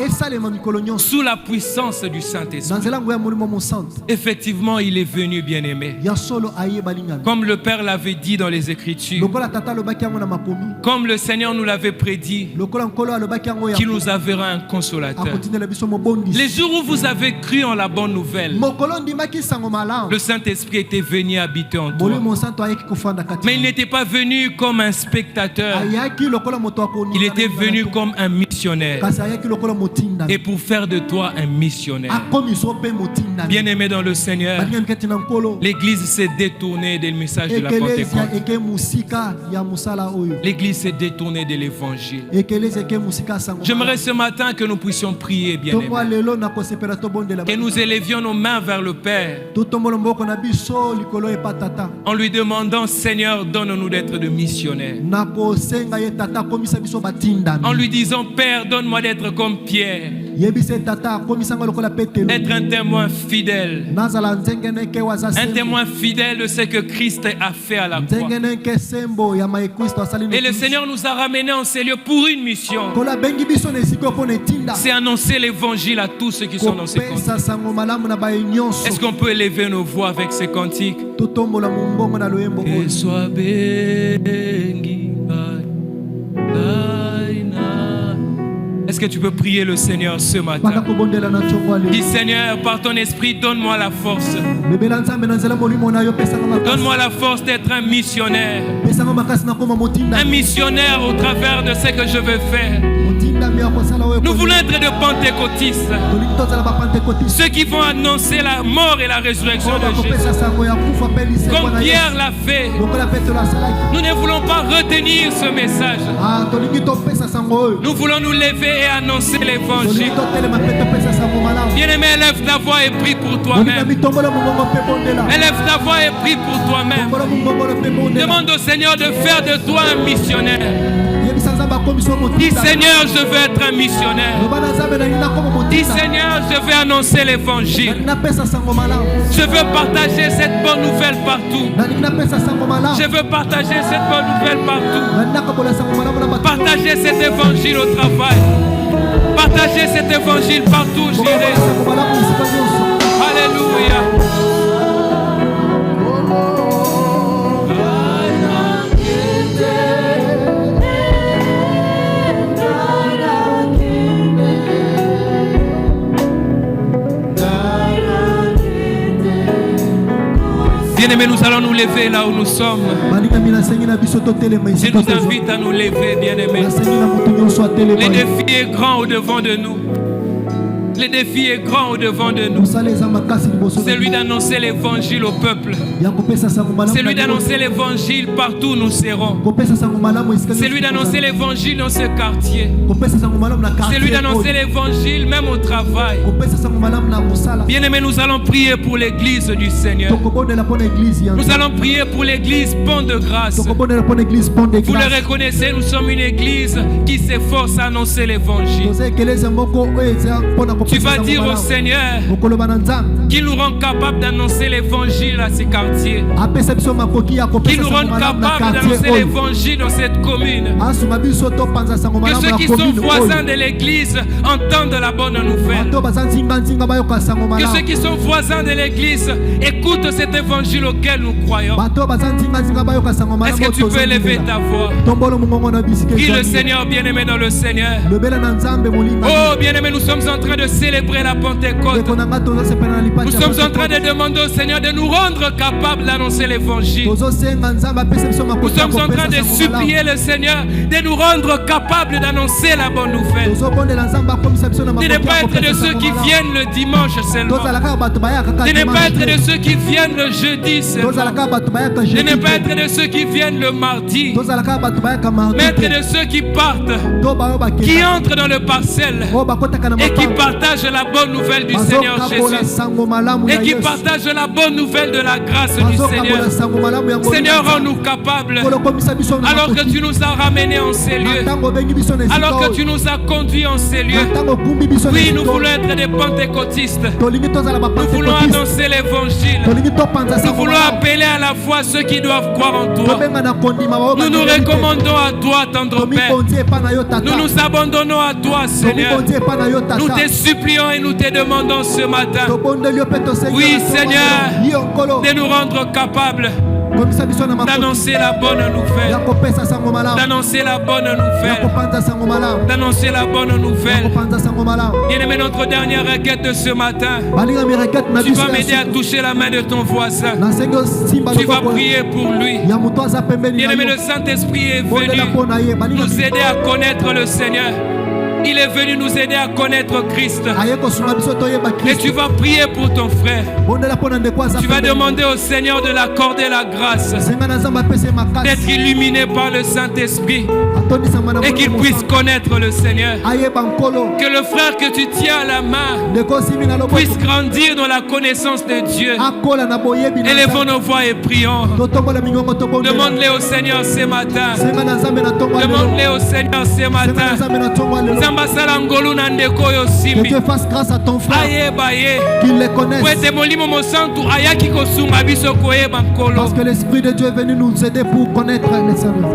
S3: Esalema mikolo nyonso.
S2: sous la puissance du Saint-Esprit.
S3: Na nzela ngo ya molimo mo santo.
S2: Effectivement, il est venu, bien-aimé.
S3: Ya solo aye balingana.
S2: Comme le Père l'avait dit dans les Écritures,
S3: Lokola tata lobaki yango na makomi.
S2: comme le Seigneur nous l'avait prédit,
S3: Lokola nkolo alobaki yango ya.
S2: qu'il nous enverra un consolateur.
S3: Akotindela biso mobondisi.
S2: Les jours où vous avez cru en la bonne nouvelle,
S3: Mokolo ndimaki sango malamu.
S2: le Saint-Esprit était venu habiter en toi.
S3: Molimo santo ayeki kofanda kati.
S2: Mais il n'était pas venu comme un spectateur,
S3: Ayaki lokola moto akoni.
S2: il était venu comme un missionnaire.
S3: Kasi ayaki lokola motinda.
S2: Et pour faire de toi un missionnaire.
S3: Akomi so pe motinda.
S2: Bien-aimé dans le Seigneur,
S3: Balingana kati na nkolo.
S2: l'Église s'est détournée du message de la
S3: Ekelezia
S2: Pentecôte.
S3: eke musika ya musala oyo.
S2: L'Église s'est détournée de l'Évangile.
S3: Ekelezia eke musika sango.
S2: J'aimerais ce matin que nous puissions prier, bien-aimés.
S3: Tomwa lelo na kosepela to bondela.
S2: Que nous élevions nos mains vers le Père
S3: Totombolo mboko na biso likolo epatata.
S2: en lui demandant, Seigneur, donne-nous d'être de missionnaires.
S3: Na kosenga ye tata komisa biso batinda.
S2: En lui disant, Père, donne-moi d'être comme Pierre,
S3: Yebise tata komisa ngo lokola Petelo.
S2: être un témoin fidèle,
S3: Nazala nzengene ke waza
S2: un
S3: sembo.
S2: témoin fidèle de ce que Christ a fait à la croix.
S3: Nzengene ke sembo ya mai Kristo asali no.
S2: Et le Seigneur nous a ramenés en ces lieux pour une mission.
S3: Kola bengi biso na esiko po netinda.
S2: C'est annoncer l'évangile à tous ceux qui sont dans ces cantiques.
S3: Kopesa sango malamu na baye nyonso.
S2: Est-ce qu'on peut élever nos voix avec ces cantiques?
S3: Totombola mumbongo na loyembo
S2: Que
S3: oyo.
S2: soit béni. Est-ce que tu peux prier le Seigneur ce
S3: Baka
S2: matin?
S3: kobondela na chongo ale.
S2: Dis Seigneur, par ton esprit, donne-moi la force.
S3: Bebela nzambe na nzela molimo na yo pesa ngoma.
S2: Donne-moi la force d'être un missionnaire.
S3: Pesa ngoma kasi na koma motinda.
S2: Un missionnaire au travers de ce que je veux faire.
S3: Motinda mi akosala oyo.
S2: Nous voulons être de pentecôtistes.
S3: Tolingi tozala ba pentecôtiste.
S2: Ceux qui vont annoncer la mort et la résurrection de Jésus.
S3: Kopesa sango ya kufa pe lise
S2: Comme
S3: na
S2: Pierre
S3: Yesu.
S2: l'a fait.
S3: Lokola Petelo asalaki.
S2: Nous ne voulons pas retenir ce message.
S3: Tolingi topesa sango oyo.
S2: Nous voulons nous lever et annoncer l'évangile.
S3: Tolingi totelema pe topesa sango malamu.
S2: Bien-aimé, élève ta voix et prie pour
S3: Tolingi
S2: toi-même.
S3: mitombola mumbongo pe bondela.
S2: Élève ta voix et prie pour toi-même.
S3: Tombola mumbongo pe bondela.
S2: Demande au Seigneur de faire de toi un missionnaire.
S3: Yebisa nzambe akomiso
S2: Dis
S3: motinda.
S2: Seigneur, je veux être un missionnaire.
S3: Loba na nzambe na nina koma
S2: Dis
S3: motinda.
S2: Seigneur, je veux annoncer l'évangile.
S3: Nina pesa sango malamu.
S2: Je veux partager cette bonne nouvelle partout.
S3: Na nina pesa sango malamu.
S2: Je veux partager cette bonne nouvelle partout.
S3: Na nina kobola sango malamu na bato.
S2: Partager cet évangile au travail. Partager cet évangile partout où j'irai.
S3: Sango malamu esika nyonso.
S2: Alléluia. Bien-aimés, nous allons nous lever là où nous sommes.
S3: Balingami nasengi na biso totelema
S2: Je
S3: esika
S2: nous
S3: tozo.
S2: invite à nous lever, bien-aimés.
S3: Nasengi na moto nyonso
S2: Le
S3: atelema.
S2: défi est grand au-devant de nous. Le défi est grand au-devant de nous.
S3: Mosala eza makasi liboso na
S2: C'est lui
S3: biso.
S2: d'annoncer l'évangile au peuple.
S3: Ya kopesa sango malamu.
S2: C'est lui
S3: na
S2: d'annoncer l'évangile partout où nous serons.
S3: kopesa sango malamu esika
S2: C'est lui d'annoncer l'évangile dans ce quartier.
S3: kopesa sango malamu na quartier.
S2: C'est lui d'annoncer l'évangile même au travail.
S3: kopesa sango malamu na mosala.
S2: Bien-aimés, nous allons prier pour l'église du Seigneur.
S3: Tokobondela pona église ya.
S2: Nous allons prier pour l'église Pont de Grâce.
S3: Tokobondela pona église Pont de
S2: Vous le
S3: Grâce.
S2: reconnaissez, nous sommes une église qui s'efforce à annoncer l'évangile.
S3: Toza ekeleza moko oyo eza pona kopesa
S2: Tu vas
S3: sango
S2: dire au
S3: malamu.
S2: Seigneur
S3: Okoloba na Nzambe.
S2: qu'il nous rend capables d'annoncer l'évangile à ces quartiers.
S3: apesa biso makoki ya
S2: Qu'il
S3: kopesa
S2: nous
S3: sango
S2: rende
S3: malamu na
S2: capables
S3: quartier
S2: d'annoncer
S3: oyo.
S2: l'évangile dans cette commune.
S3: Asuma biso topanza sango
S2: Que
S3: malamu
S2: ceux
S3: na
S2: qui sont
S3: commune
S2: voisins
S3: oyo.
S2: de l'église entendent la bonne nouvelle.
S3: Bato baza nzinga bayoka sango
S2: Que ceux
S3: malamu.
S2: qui sont voisins de l'église écoutent cet évangile auquel nous croyons.
S3: Bato baza nzinga bayoka sango malamu.
S2: Est-ce que tu peux élever ta voix?
S3: tombolo mongongo na bisike.
S2: Prie le Seigneur, bien-aimé dans le Seigneur.
S3: Lobela na Nzambe molinga.
S2: Oh, bien-aimé, nous sommes en train de célébrer la Pentecôte. Nous sommes en train de demander au Seigneur de nous rendre capables d'annoncer l'évangile. Nous sommes en train de supplier le Seigneur de nous rendre capables d'annoncer la bonne nouvelle. De ne pas être de ceux qui viennent le dimanche seulement. De ne pas être de ceux qui viennent le jeudi seulement. De ne pas être de ceux qui viennent le mardi. Mais être de ceux qui partent, qui entrent dans le parcelle et qui partent partagent la bonne nouvelle du Seigneur Jésus. Et qui partagent la bonne nouvelle de la grâce du Seigneur. Seigneur, rends-nous capables. Alors que tu nous as ramenés en ces lieux. Alors que tu nous as conduits en ces lieux. Oui, nous voulons être des pentecôtistes. Nous voulons annoncer l'évangile. Nous voulons appeler à la foi ceux qui doivent croire en toi. Nous nous recommandons à toi, tendre Père. Nous nous abandonnons à toi, Seigneur. Nous te supplions et nous te demandons ce matin. Oui, Seigneur, de nous rendre capables d'annoncer la bonne nouvelle. D'annoncer la bonne nouvelle. D'annoncer la bonne nouvelle. Bien-aimé, notre dernière requête de ce matin. Tu vas m'aider à toucher la main de ton voisin. Tu vas prier pour lui. Bien-aimé, le Saint-Esprit est venu nous aider à connaître le Seigneur. Il est venu nous aider à connaître Christ. Et tu vas prier pour ton frère. Tu vas demander au Seigneur de l'accorder la grâce, d'être illuminé par le Saint-Esprit et qu'il puisse connaître le Seigneur. Que le frère que tu tiens à la main puisse grandir dans la connaissance de Dieu. Élevons nos voix et prions. Demande-les au Seigneur ce matin. Demande-les au Seigneur ce matin.
S1: Que Dieu fasse grâce à ton frère, qu'il les connaisse. Parce que l'Esprit de Dieu est venu nous aider pour connaître les services.